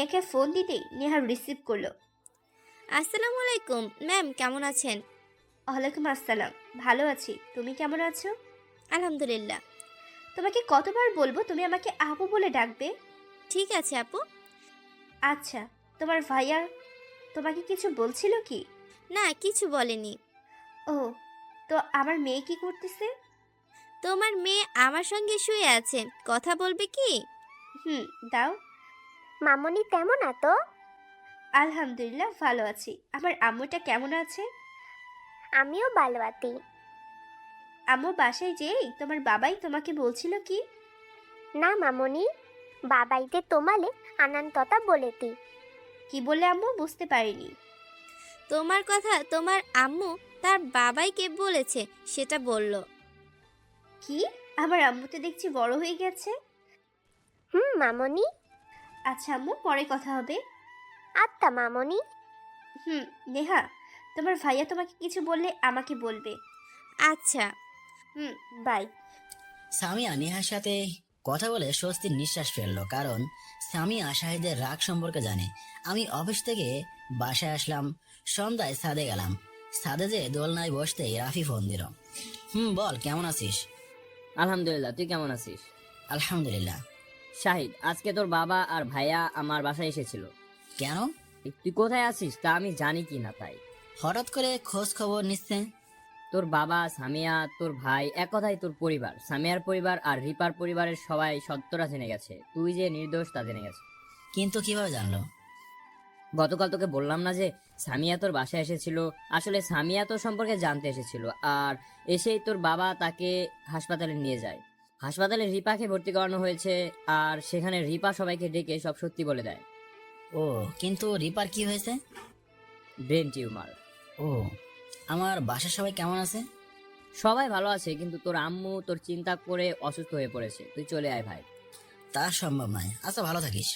নেহাকে phone দিতেই Neha receive করলো। আসসালামু আলাইকুম ম্যাম, কেমন আছেন? ওয়ালাইকুম আসসালাম। ভালো আছি, তুমি কেমন আছো? আলহামদুলিল্লাহ। তোমাকে কতবার বলবো তুমি আমাকে আপু বলে ডাকবে? ঠিক আছে আপু। আচ্ছা, তোমার ভাইয়া তোমাকে কিছু বলছিল কি? না, কিছু বলেনি। ও, তো আমার মেয়ে কি করতেছে? তোমার মেয়ে আমার সঙ্গে শুয়ে আছে, কথা বলবে কি? হুম, দাও। মামনি কেমন আতো? আলহামদুলিল্লাহ ভালো আছি। আমার আম্মুটা কেমন আছে? আমিও ভালো আছি। আম্মু বাসায় যেই তোমার বাবাই তোমাকে বলছিল কি? না মামনি, বাবাইতে তোমালে আনন্ততা বলেতি। কি বলে আম্মু, বুঝতে পারিনি। তোমার কথা তোমার আম্মু তার বাবাইকে বলেছে, সেটা বলল। কি? আমার আম্মু তো দেখছি বড় হয়ে গেছে। মামনি। আচ্ছা আম্মু, পরে কথা হবে। আত্মা মামনি। হুম। নেহা, তোমার ভাইয়া তোমাকে কিছু বললে আমাকে বলবে। আচ্ছা। হুম, বাই। সামিয়া নেহার সাথে কথা বলে স্বস্তির নিঃশ্বাস ফেললো, কারণ সামিয়া শাহিদের রাগ সম্পর্কে জানে। আমি অফিস থেকে বাসায় আসলাম, সন্ধ্যায় ছাদে গেলাম। ছাদে যে দোলনায় বসতেই রাফি ফোন দিল। বল, কেমন আছিস? আলহামদুলিল্লাহ, তুই কেমন আছিস? আলহামদুলিল্লাহ। শাহিদ, আজকে তোর বাবা আর ভাইয়া আমার বাসায় এসেছিল। কেন? তুই কোথায় আছিস তা আমি জানি কি না তাই। হঠাৎ করে খোঁজ খবর নিচ্ছে? তোর বাবা, সামিয়া, তোর ভাই, এক কথায় তোর পরিবার, সামিয়ার পরিবার আর রিপার পরিবারের সবাই সত্যটা জেনে গেছে, তুই যে নির্দোষ তা জেনে গেছে। কিন্তু কিভাবে জানলো? গতকাল তোকে বললাম না যে সামিয়া তোর বাসায় এসেছিল? আসলে সামিয়া তোর সম্পর্কে জানতে এসেছিল, আর এসেই তোর বাবা তাকে হাসপাতালে নিয়ে যায়। হাসপাতালে রিপাকে ভর্তি করানো হয়েছে, আর সেখানে রিপা সবাইকে ডেকে সব সত্যি বলে দেয়। ও, কিন্তু রিপার কি হয়েছে? Brain tumour. ও, আমার বাসার সবাই কেমন আছে? সবাই ভালো আছে, কিন্তু তোর আম্মু তোর চিন্তা করে অসুস্থ হয়ে পড়েছে, তুই চলে আয় ভাই। তা সম্ভব নয়। আচ্ছা, ভালো থাকিস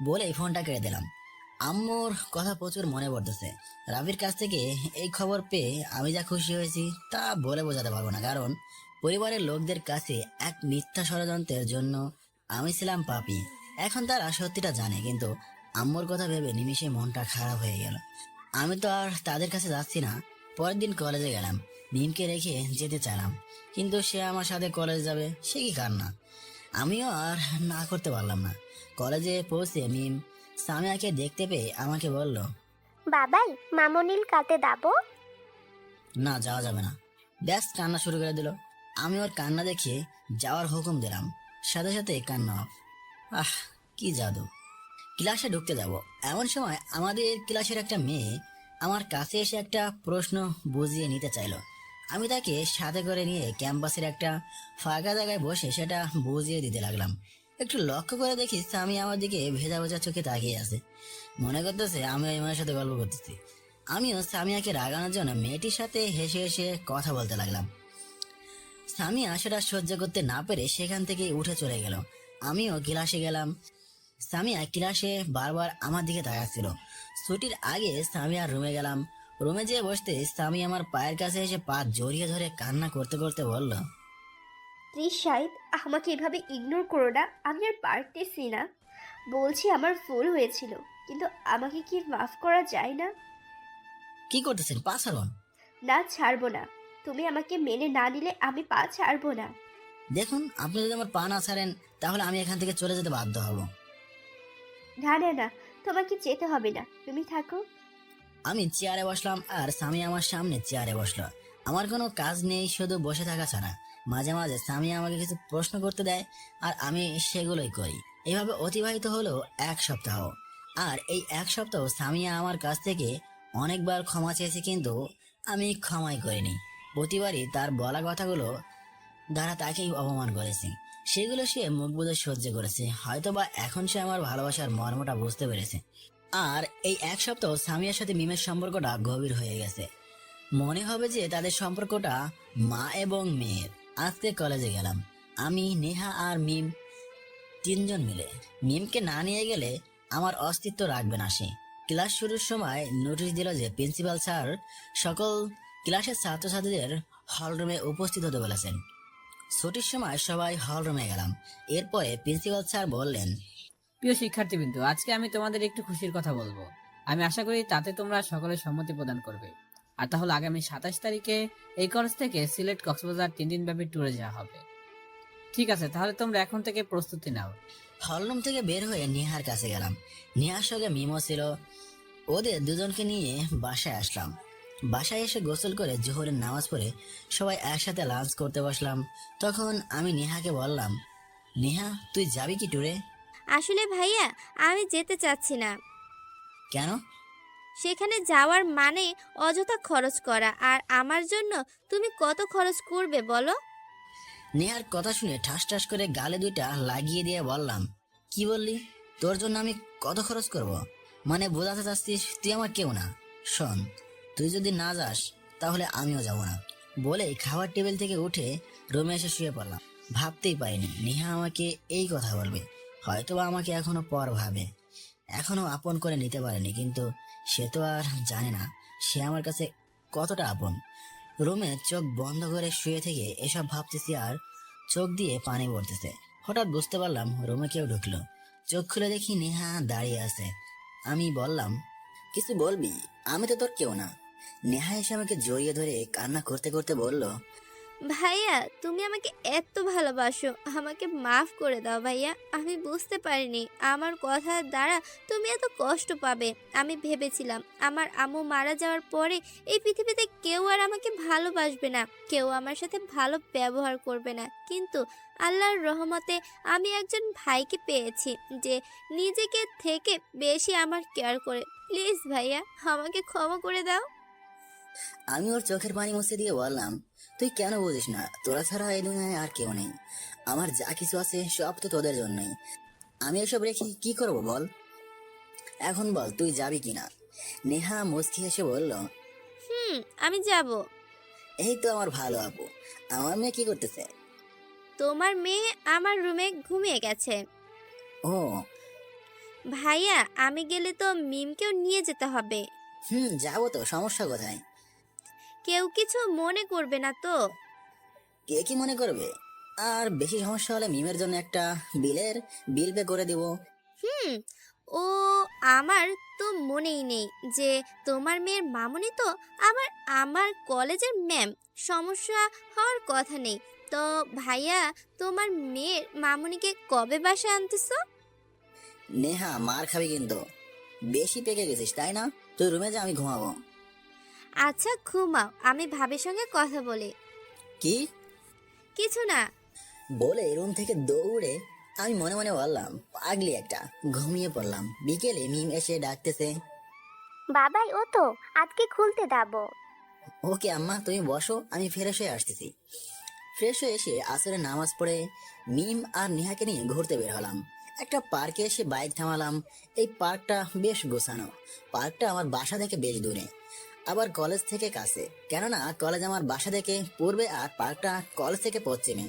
বলে ফোনটা কেটে দিলাম। আম্মুর কথা প্রচুর মনে পড়তেছে। রাবির কাছ থেকে এই খবর পেয়ে আমি যা খুশি হয়েছি তা বলে বোঝাতে পারবো না, কারণ পরিবারের লোকদের কাছে এক মিথ্যা ষড়যন্ত্রের জন্য আমি ছিলাম পাপী। এখন তারা সত্যিটা জানে, কিন্তু আম্মুর কথা ভেবে নিমিষে মনটা খারাপ হয়ে গেল। আমি তো আর তাদের কাছে যাচ্ছি না। পরের দিন কলেজে গেলাম, মিমকে রেখে যেতে চাইলাম, কিন্তু সে আমার সাথে কলেজ যাবে, সে কি কান্না। আমিও আর না করতে পারলাম না। কলেজে পৌঁছে মিম সামিয়াকে দেখতে পেয়ে আমাকে বলল, বাবাই মামনিল কাতে দাবো? না, যাওয়া যাবে না। ব্যাস কান্না শুরু করে দিল। আমি ওর কান্না দেখে যাওয়ার হুকুম দিলাম, সাথে সাথে কান্না off। আহ, কি জাদু! ক্লাসে ঢুকতে যাব, এমন সময় আমাদের ক্লাসের একটা মেয়ে আমার কাছে এসে একটা প্রশ্ন বুঝিয়ে নিতে চাইলো। আমি তাকে সাথে করে নিয়ে ক্যাম্পাসের একটা ফাঁকা জায়গায় বসে সেটা বুঝিয়ে দিতে লাগলাম। একটু লক্ষ্য করে দেখি স্বামী আমার দিকে ভেজা ভেজা চোখে তাকিয়ে আছে। মনে করতেছে আমি ওই মেয়ের সাথে গল্প করতেছি। আমিও সামিয়াকে রাগানোর জন্য মেয়েটির সাথে হেসে হেসে কথা বলতে লাগলাম। সামিয়া সেটা সহ্য করতে না পেরে সেখান থেকে উঠে চলে গেল। আমিও ক্লাসে গেলাম। সামিয়া ক্লাসে বারবার আমার দিকে তাকাচ্ছিল। ছুটির আগে সামিয়ার রুমে গেলাম। রুমে যেয়ে বসতে সামি আমার পায়ের কাছে এসে পা জড়িয়ে ধরে কান্না করতে করতে বলল, প্লিজ শাহিদ, আমাকে এভাবে ইগনোর করো না। আমি আর পারতেছি না। বলছি আমার ভুল হয়েছিল, কিন্তু আমাকে কি মাফ করা যায় না? কি করতেছেন, পা ছাড়ুন। না, ছাড়বো না। তুমি আমাকে মেনে না নিলে আমি পা ছাড়বো না। দেখুন, আপনি যদি আমার পা না ছাড়েন তাহলে আমি এখান থেকে চলে যেতে বাধ্য হব। না না না, তোমাকে যেতে হবে না, তুমি থাকো। আমি চেয়ারে বসলাম আর স্বামী আমার সামনে চেয়ারে বসলো। আমার কোনো কাজ নেই, শুধু বসে থাকা ছাড়া। মাঝে মাঝে স্বামী আমাকে কিছু প্রশ্ন করতে দেয় আর আমি সেগুলোই করি। এইভাবে অতিবাহিত হলো 1 সপ্তাহ। আর এই 1 সপ্তাহ সামিয়া আমার কাছ থেকে অনেকবার ক্ষমা চেয়েছে, কিন্তু আমি ক্ষমাই করিনি। প্রতিবারই তার বলা কথাগুলো দ্বারা তাকেই অপমান করেছি। সেগুলো সে মুখ বুজে সহ্য করেছে। হয়তোবা এখন সে আমার ভালোবাসার মর্মটা বুঝতে পেরেছে। আর এই 1 সপ্তাহ সামিয়ার সাথে মিমের সম্পর্কটা গভীর হয়ে গেছে। মনে হবে যে তাদের সম্পর্কটা মা এবং মেয়ের। আজকে কলেজে গেলাম, আমি, নেহা আর মিম, 3জন মিলে। মিমকে না নিয়ে গেলে আমার অস্তিত্ব রাখবে না সে। ক্লাস শুরুর সময় নোটিশ দিল যে প্রিন্সিপাল স্যার সকল ক্লাসের ছাত্রছাত্রীদের হলরুমে উপস্থিত হতে বলেছেন। ছুটির সময় সবাই হলরুমে গেলাম। এরপরে প্রিন্সিপাল স্যার বললেন, প্রিয় শিক্ষার্থীবৃন্দ, আজকে আমি তোমাদের একটু খুশির কথা বলবো। আমি আশা করি তাতে তোমরা সকলে সম্মতি প্রদান করবে। আর তাহলে আগামী 27 তারিখে এই কলেজ থেকে সিলেট কক্সবাজার 3 দিন ব্যাপী ট্যুরে যাওয়া হবে। ঠিক আছে, তাহলে তোমরা এখন থেকে প্রস্তুতি নাও। হলরুম থেকে বের হয়ে নিহার কাছে গেলাম। নিহার সঙ্গে মিমো ছিল। ওদের দুজনকে নিয়ে বাসায় আসলাম। বাসায় এসে গোসল করে জোহরের নামাজ পড়ে সবাই একসাথে লাঞ্চ করতে বসলাম। তখন আমি নিহাকে বললাম, নিহা তুই যাবি কি ট্যুরে? আসলে ভাইয়া, আমি যেতে চাচ্ছি না। কেন? সেখানে যাওয়ার মানে অযথা খরচ করা, আর আমার জন্য তুমি কত খরচ করবে বলো? নেহার কথা শুনে ঠাস ঠাস করে গালে দুইটা লাগিয়ে দিয়ে বললাম, কি বললি? তোর জন্য আমি কত খরচ করব? মানে বোঝাতে চাচ্ছিস তুই আমার কেউ না? শোন, তুই যদি না যাস তাহলে আমিও যাব না। বলে খাবার টেবিল থেকে উঠে রুমে এসে শুয়ে পড়লাম। ভাবতেই পারিনি নেহা আমাকে এই কথা বলবে। হয়তোবা আমাকে এখনো পর ভাবে, এখনো আপন করে নিতে পারেনি, কিন্তু সে তো আর জানে না সে আমার কাছে কতটা আপন। রুমে চোখ বন্ধ করে শুয়ে থেকে এসব ভাবতেছি আর চোখ দিয়ে পানি পড়তেছে। হঠাৎ বুঝতে পারলাম রুমে কেউ ঢুকলো। চোখ খুলে দেখি নেহা দাঁড়িয়ে আছে। আমি বললাম, কিছু বলবি? আমি তো তোর কেউ না। নেহা এসে আমাকে জড়িয়ে ধরে কান্না করতে করতে বলল, ভাইয়া, তুমি আমাকে এত ভালোবাসো, আমাকে মাফ করে দাও ভাইয়া। আমি বুঝতে পারিনি আমার কথার দ্বারা তুমি এত কষ্ট পাবে। আমি ভেবেছিলাম আমার আম্মু মারা যাওয়ার পরে এই পৃথিবীতে কেউ আর আমাকে ভালোবাসবে না, কেউ আমার সাথে ভালো ব্যবহার করবে না, কিন্তু আল্লাহর রহমতে আমি একজন ভাইকে পেয়েছি যে নিজেকে থেকে বেশি আমার কেয়ার করে। প্লিজ ভাইয়া, আমাকে ক্ষমা করে দাও। আমি ওর চোখের পানি মুছে দিয়ে বললাম, তুই কেন বুঝিস না? তোরা ছাড়া এই দুনিয়ায় আর কেউ নেই। আমার যা কিছু আছে সব তো তোদের জন্যই। আমি এসব রেখে কি করব বল? এখন বল তুই যাবি কিনা? নেহা মুচকি হেসে বলল, আমি যাব। এই তো আমার ভালো আপু। আমার মেয়ে কি করতেছে? তোমার মেয়ে আমার রুমে ঘুমিয়ে গেছে। ও ভাইয়া, আমি গেলে তো মিমকেও নিয়ে যেতে হবে। যাবো তো, সমস্যা কোথায়? কেউ কিছু মনে করবে না তো? কে কি মনে করবে? আর বেশি সমস্যা হলে মিমের জন্য একটা বিল পে করে দিব। হুম ও, আমার তো মনেই নেই যে তোমার মেয়ের মামুনি তো আমার আমার কলেজের ম্যাম। সমস্যা হওয়ার কথা নেই তো। ভাইয়া, তোমার মেয়ের মামুনিকে কবে বাসায় আনতেছো? নেহা মার খাবি কিন্তু। বেশি পেকে গেছিস তাই না? তুই রুমে যা, আমি ঘুমাবো। আচ্ছা ঘুমাও, আমি ভাবির সঙ্গে কথা বলি। কি? কিছু না। বলে রুম থেকে দৌড়ে আমি মনে মনে বললাম, পাগলি একটা। ঘুমিয়ে পড়লাম। বিকেলে মিম এসে ডাকতেছে, বাবাই ও তো আজকে খুলতে যাবো। ওকে আম্মা তুমি বসো, আমি ফ্রেশ হয়ে আসতেছি। ফ্রেশ হয়ে এসে আসরের নামাজ পড়ে মিম আর নেহাকে নিয়ে ঘুরতে বের হলাম। একটা পার্কে এসে বাইক থামালাম। এই পার্কটা বেশ গোছানো। পার্কটা আমার বাসা থেকে বেশ দূরে, আবার কলেজ থেকে কাছে। কেননা কলেজ আমার বাসা থেকে পূর্বে আর পার্কটা কলেজ থেকে পশ্চিমে।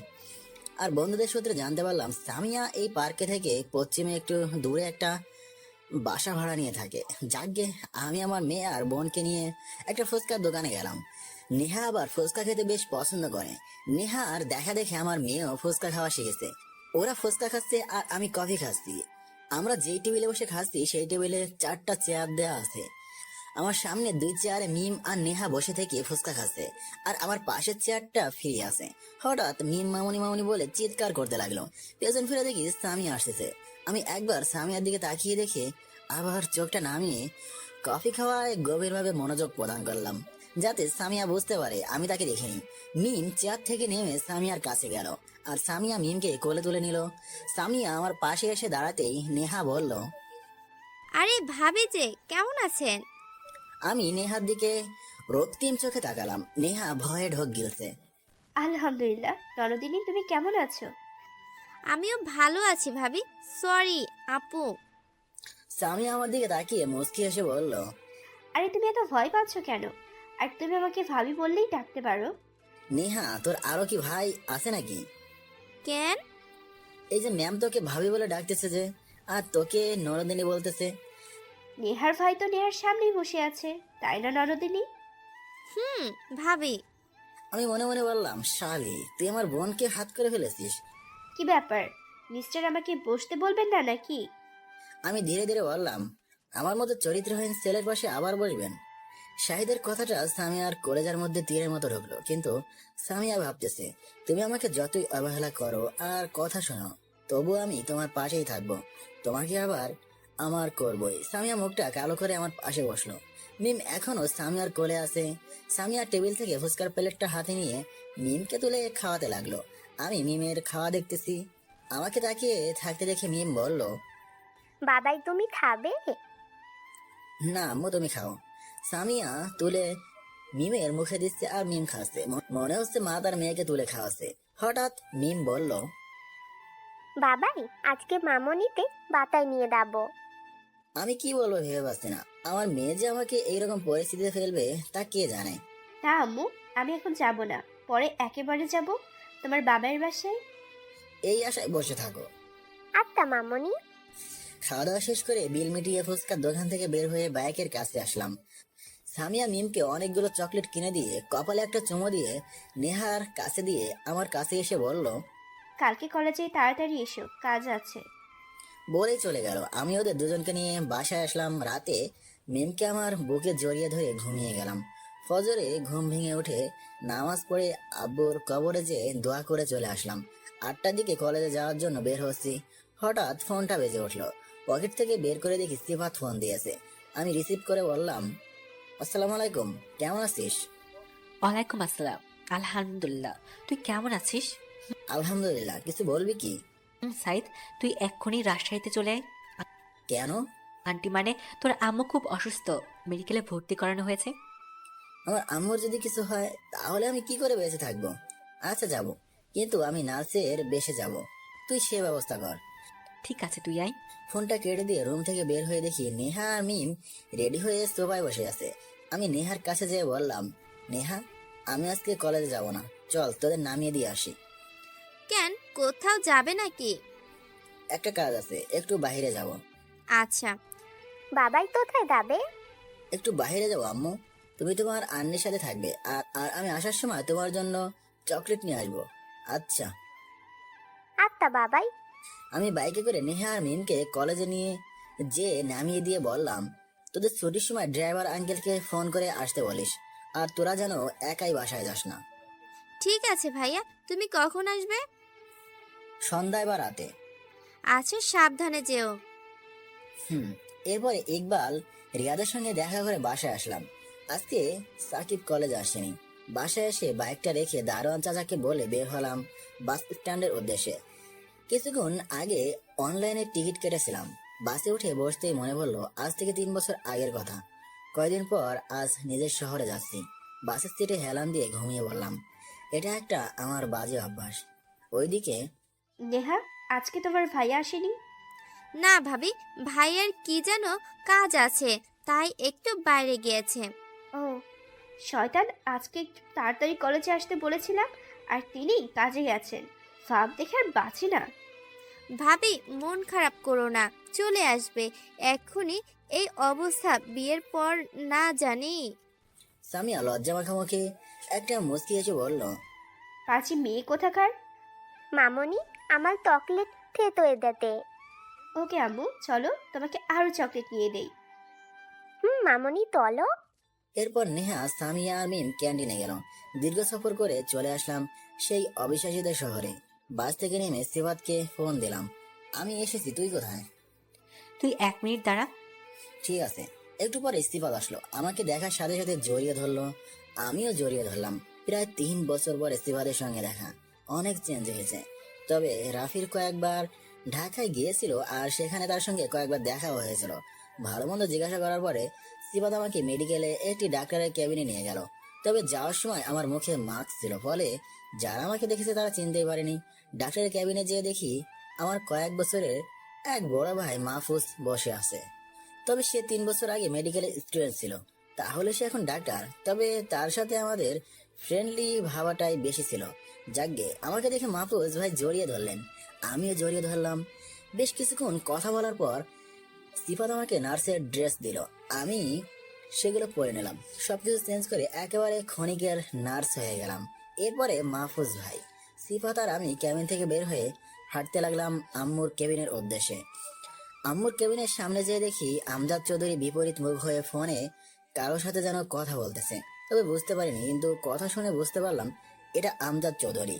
আর বন্ধুদের সূত্রে জানতে পারলাম সামিয়া এই পার্কে থেকে পশ্চিমে একটু দূরে একটা বাসা ভাড়া নিয়ে থাকে। যাকগে, আমি আমার মেয়ে আর বোনকে নিয়ে একটা ফুচকার দোকানে গেলাম। নেহা আবার ফুচকা খেতে বেশ পছন্দ করে। নেহা আর দেখা দেখে আমার মেয়েও ফুচকা খাওয়া শিখেছে। ওরা ফুচকা খাচ্ছে আর আমি কফি খাচ্ছি। আমরা যেই টেবিলে বসে খাচ্ছি সেই টেবিলে 4টা চেয়ার দেওয়া আছে। আমার সামনে 2 চেয়ারে মিম আর নেহা বসে থেকে ফুচকা খাচ্ছে, আর আমার পাশের চেয়ারটা ফ্রি আছে। হঠাৎ মিম মামুনি মামুনি বলে চিৎকার করতে লাগলো। পেছন ফিরে দেখি সামিয়া আসতেছে। আমি একবার সামিয়ার দিকে তাকিয়ে দেখে আবার চোখটা নামিয়ে কফি খাওয়ায় গভীরভাবে মনোযোগ প্রদান করলাম, যাতে সামিয়া বুঝতে পারে আমি তাকে দেখিনি। মিম চেয়ার থেকে নেমে সামিয়ার কাছে গেল আর সামিয়া মিমকে কোলে তুলে নিল। সামিয়া আমার পাশে এসে দাঁড়াতেই নেহা বলল, আরে ভাবি যে, কেমন আছেন? আমি নেহার দিকে রক্তিম চোখে তাকালাম। নেহা ভয়ে ঢোক গিলছে। আলহামদুলিল্লাহ। নরদিনী, তুমি কেমন আছো? আমিও ভালো আছি ভাবি। সরি আপু। সামি আমার দিকে তাকিয়ে মুচকি এসে বলল, আরে তুমি এত ভয় পাচ্ছ কেন? আর তুমি আমাকে ভাবি বললেই ডাকতে পারো। নেহা তোর আরো কি ভাই আছে নাকি? কেন? এই যে ম্যাম তোকে ভাবি বলে ডাকতেছে যে, আর তোকে নরদিনী বলতেছে। নেহার ভাই তো নেহার সামনেই বসে আছে, তাই না নরদিনী? ভাবি। আমি মনে মনে বললাম, শালি তুই আমার বোনকে হাত করে ফেলেছিস। কি ব্যাপার মিস্টার, আমাকে বসতে বলবেন না নাকি? আমি ধীরে ধীরে বললাম, আমার মতো চরিত্রহীন ছেলের পাশে আবার বসবেন? শাহিদের কথাটা সামিয়ার কলেজার মধ্যে তীরের মতো ঢুকলো, কিন্তু সামিয়া ভাবতেছে, তুমি আমাকে যতই অবহেলা করো আর কথা শোনো, তবু আমি তোমার পাশেই থাকবো, তোমাকে আবার আমার করবই। সামিয়া মুখটা কালো করে আমার পাশে বসলো। মিম এখনো সামিয়ার কোলে আছে। সামিয়া টেবিল থেকে ফুচকার প্লেটটা হাতে নিয়ে মিমকে তুলে খাওয়াতে লাগলো। আমি মিমের খাওয়া দেখতেছি। আমাকে তাকিয়ে থাকতে দেখে মিম বলল, বাবাই তুমি খাবে? না আম্মু, তুমি খাও। সামিয়া তুলে মিমের মুখে দিচ্ছে আর মিম খাচ্ছে। মনে হচ্ছে মা তার মেয়েকে তুলে খাওয়াচ্ছে। হঠাৎ মিম বলল, বাবাই আজকে মামনিতে বাতায় নিয়ে যাবো। আমি কি বলবো ভেবে পাচ্ছি না। আমার মেয়ে যে আমাকে এইরকম পরিস্থিতিতে ফেলবে তা কে জানে। না আম্মু, আমি এখন যাব না, পরে একেবারে যাব তোমার বাবার বাসায়। এই আশায় বসে থাকো। আচ্ছা মামনি। খাওয়া দাওয়া শেষ করে বিল মিটিয়ে ফুচকার দোকান থেকে বের হয়ে বাইকের কাছে আসলাম। সামিয়া মিমকে অনেকগুলো চকলেট কিনে দিয়ে কপালে একটা চুমো দিয়ে নেহার কাছে দিয়ে আমার কাছে এসে বলল, কালকে কলেজে তাড়াতাড়ি এসো, কাজ আছে। বলেই চলে গেল। আমি ওদের দুজনকে নিয়ে বাসায় আসলাম। রাতে মিমকে আমার বুকে জড়িয়ে ধরে ঘুমিয়ে গেলাম। ফজরে ঘুম ভেঙে উঠে নামাজ পড়ে আব্বুর কবরে যেয়ে দোয়া করে চলে আসলাম। 8টার দিকে কলেজে যাওয়ার জন্য বের হচ্ছি। হঠাৎ ফোনটা বেজে উঠলো। পকেট থেকে বের করে দেখি সিফাত ফোন দিয়েছে। আমি রিসিভ করে বললাম, আসসালামু আলাইকুম, কেমন আছিস? ওয়ালাইকুম আসসালাম। আলহামদুলিল্লাহ, তুই কেমন আছিস? আলহামদুলিল্লাহ। কিছু বলবি কি? সাইদ, তুই এক্ষুনি রাজশাহীতে চলে আয়। কেন? আন্টি মানে তোর আম্মু খুব অসুস্থ, মেডিকেলে ভর্তি করানো হয়েছে। আমার আম্মুর যদি কিছু হয় তাহলে আমি কি করে বেঁচে থাকবো? আচ্ছা যাব, কিন্তু আমি নার্সের বেশে যাব। তুই সে ব্যবস্থা কর। ঠিক আছে, তুই আয়। ফোনটা কেটে দিয়ে রুম থেকে বের হয়ে দেখি নেহা আর মিম রেডি হয়ে সোফায় বসে আছে। আমি নেহার কাছে যেয়ে বললাম, নেহা, আমি আজকে কলেজে যাব না, চল তোদের নামিয়ে দিয়ে আসি। কেন, কোথাও যাবে নাকি? একটা কাজ আছে, একটু বাইরে যাব। আচ্ছা। বাবাই কোথায় যাবে? একটু বাইরে যাবো আম্মু, তুমি তোমার আন্নির সাথে থাকবে, আর আর আমি আসার সময় তোমার জন্য চকলেট নিয়ে আসবো। আচ্ছা। আচ্ছা বাবাই। আমি বাইকে করে নেহা আর মিমকে কলেজে নিয়ে যে নামিয়ে দিয়ে বললাম, তোদের ছুটির সময় ড্রাইভার আঙ্কেলকে ফোন করে আসতে বলিস, আর তোরা যেন একাই বাসায় যাস না। ঠিক আছে ভাইয়া, তুমি কখন আসবে? সন্ধ্যায় বা রাতে। আচ্ছা, সাবধানে যেও। এরপরে ইকবাল রিয়াদের সঙ্গে দেখা করে বাসায় আসলাম। আজকে সাকিব কলেজ আসেনি। বাসায় এসে বাইকটা রেখে দারোয়ান চাচাকে বলে বের হলাম বাস স্ট্যান্ডের উদ্দেশ্যে। কিছুক্ষণ আগে অনলাইনে টিকিট কেটেছিলাম। বাসে উঠে বসতেই মনে পড়লো আজ থেকে 3 বছর আগের কথা। কয়দিন পর আজ নিজের শহরে যাচ্ছি। বাসের সিটে হেলান দিয়ে ঘুমিয়ে পড়লাম। এটা একটা আমার বাজে অভ্যাস। ওইদিকে নেহা, আজকে তোমার ভাইয়া আসেনি? না ভাবি, ভাইয়ের কি যেন কাজ আছে, তাই একটু বাইরে গিয়েছে। ও শয়তান, আজকে একটু তাড়াতাড়ি কলেজে আসতে বলেছিলাম আর তিনি কাজে গেছেন। ভাব দেখে আর বাঁচি না। ভাবি, মন খারাপ করো না, চলে আসবে এক্ষুনি। এই অবস্থা বিয়ের পর না জানি। সামিয়া লজ্জা মাখামাখি একটা মুচকি এসে বলল, পাঁচি মেয়ে কোথাকার। মামনি আমার চকলেট খেতে দেতে। ওকে আম্মু, চলো তোমাকে আরো চকলেট নিয়ে দেই। মামনি চলো। এরপর নেহা, সামিয়া আর মিম ক্যান্টিনে গেল। দীর্ঘ সফর করে চলে আসলাম সেই অবিশ্বাসিত শহরে। বাস থেকে নেমে সিফাতকে ফোন দিলাম, আমি এসেছি, তুই কোথায়? তুই 1 মিনিট দাঁড়া। ঠিক আছে। একটু পরে সিফাত আসলো, আমাকে দেখার সাথে সাথে জড়িয়ে ধরলো। আমিও জড়িয়ে ধরলাম। প্রায় 3 বছর পরে সিফাতের সঙ্গে দেখা। অনেক চেঞ্জ হয়েছে। তবে রাফির কয়েকবার ঢাকায় গিয়েছিল আর সেখানে তার সঙ্গে কয়েকবার দেখাও হয়েছিল। ভালো মন্দ জিজ্ঞাসা করার পরে সিফাত আমাকে মেডিকেলে একটি ডাক্তারের কেবিনে নিয়ে গেল। তবে যাওয়ার সময় আমার মুখে মাস্ক ছিল, ফলে যারা আমাকে দেখেছে তারা চিনতেই পারেনি। ডাক্তারের কেবিনে যেয়ে দেখি আমার কয়েক বছরের এক বড় ভাই মাহফুজ বসে আছে। তবে সে 3 বছর আগে মেডিকেলের স্টুডেন্ট ছিল। তাহলে সে এখন ডাক্তার। তবে তার সাথে আমাদের ফ্রেন্ডলি ভাবাটাই বেশি ছিল। যাকগে, আমাকে দেখে মাহফুজ ভাই জড়িয়ে ধরলেন, আমিও জড়িয়ে ধরলাম। বেশ কিছুক্ষণ কথা বলার পর সিফাত আমাকে নার্সের ড্রেস দিল। আমি সেগুলো পরে নিলাম। সবকিছু চেঞ্জ করে একেবারে ক্ষণিকের নার্স হয়ে গেলাম। এরপরে মাহফুজ ভাই, সিফাত আর আমি কেবিন থেকে বের হয়ে হাঁটতে লাগলাম আম্মুর কেবিনের উদ্দেশ্যে। আম্মুর কেবিনের সামনে যেয়ে দেখি আমজাদ চৌধুরী বিপরীত মুখ হয়ে ফোনে কারোর সাথে যেন কথা বলতেছে, তবে বুঝতে পারিনি, কিন্তু কথা শুনে বুঝতে পারলাম এটা আমজাদ চৌধুরী।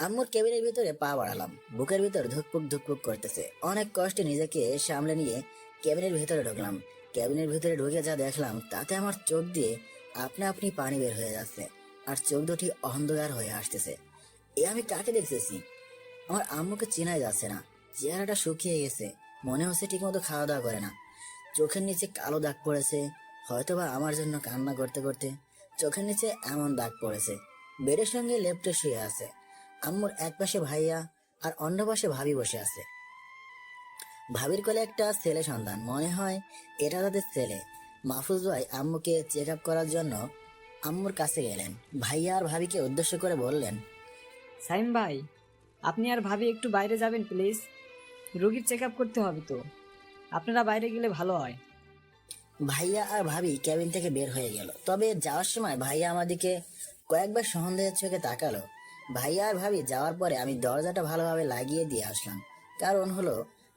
আম্মুর কেবিনের ভিতরে পা বাড়ালাম, বুকের ভিতর ধুকপুক ধুকপুক করতেছে। অনেক কষ্টে নিজেকে সামলে নিয়ে কেবিনের ভিতরে ঢুকলাম। কেবিনের ভিতরে ঢুকে যা দেখলাম তাতে আমার চোখ দিয়ে আপনা আপনি পানি বের হয়ে যাচ্ছে, আর চোখ দুটি অন্ধকার হয়ে আসতেছে। এ আমি কাকে দেখতেছি? আমার আম্মুকে চেনাই যাচ্ছে না। চেহারাটা শুকিয়ে গেছে, মনে হচ্ছে ঠিকমতো খাওয়া দাওয়া করে না। চোখের নিচে কালো দাগ পড়েছে, হয়তোবা আমার জন্য কান্না করতে করতে চোখের নিচে এমন দাগ পড়েছে। বেডের সঙ্গে লেপ্টে শুয়ে আছে। আম্মুর এক পাশে ভাইয়া আর অন্য পাশে ভাবি বসে আছে। ভাবির কোলে একটা ছেলে সন্তান, মনে হয় এটা তাদের ছেলে। মাহফুজ ভাই আম্মুকে চেক আপ করার জন্য আম্মুর কাছে গেলেন। ভাইয়া আর ভাবিকে উদ্দেশ্য করে বললেন, সাইম ভাই, আপনি আর ভাবি একটু বাইরে যাবেন প্লিজ, রোগীর চেক আপ করতে হবে তো, আপনারা বাইরে গেলে ভালো হয়। ভাইয়া আর ভাবি কেবিন থেকে বের হয়ে গেল। তবে যাওয়ার সময় ভাইয়া আমার দিকে কয়েকবার সন্দেহের চোখে তাকালো। ভাইয়া আর ভাবি যাওয়ার পরে আমি দরজাটা ভালোভাবে লাগিয়ে দিয়ে আসলাম, কারণ হলো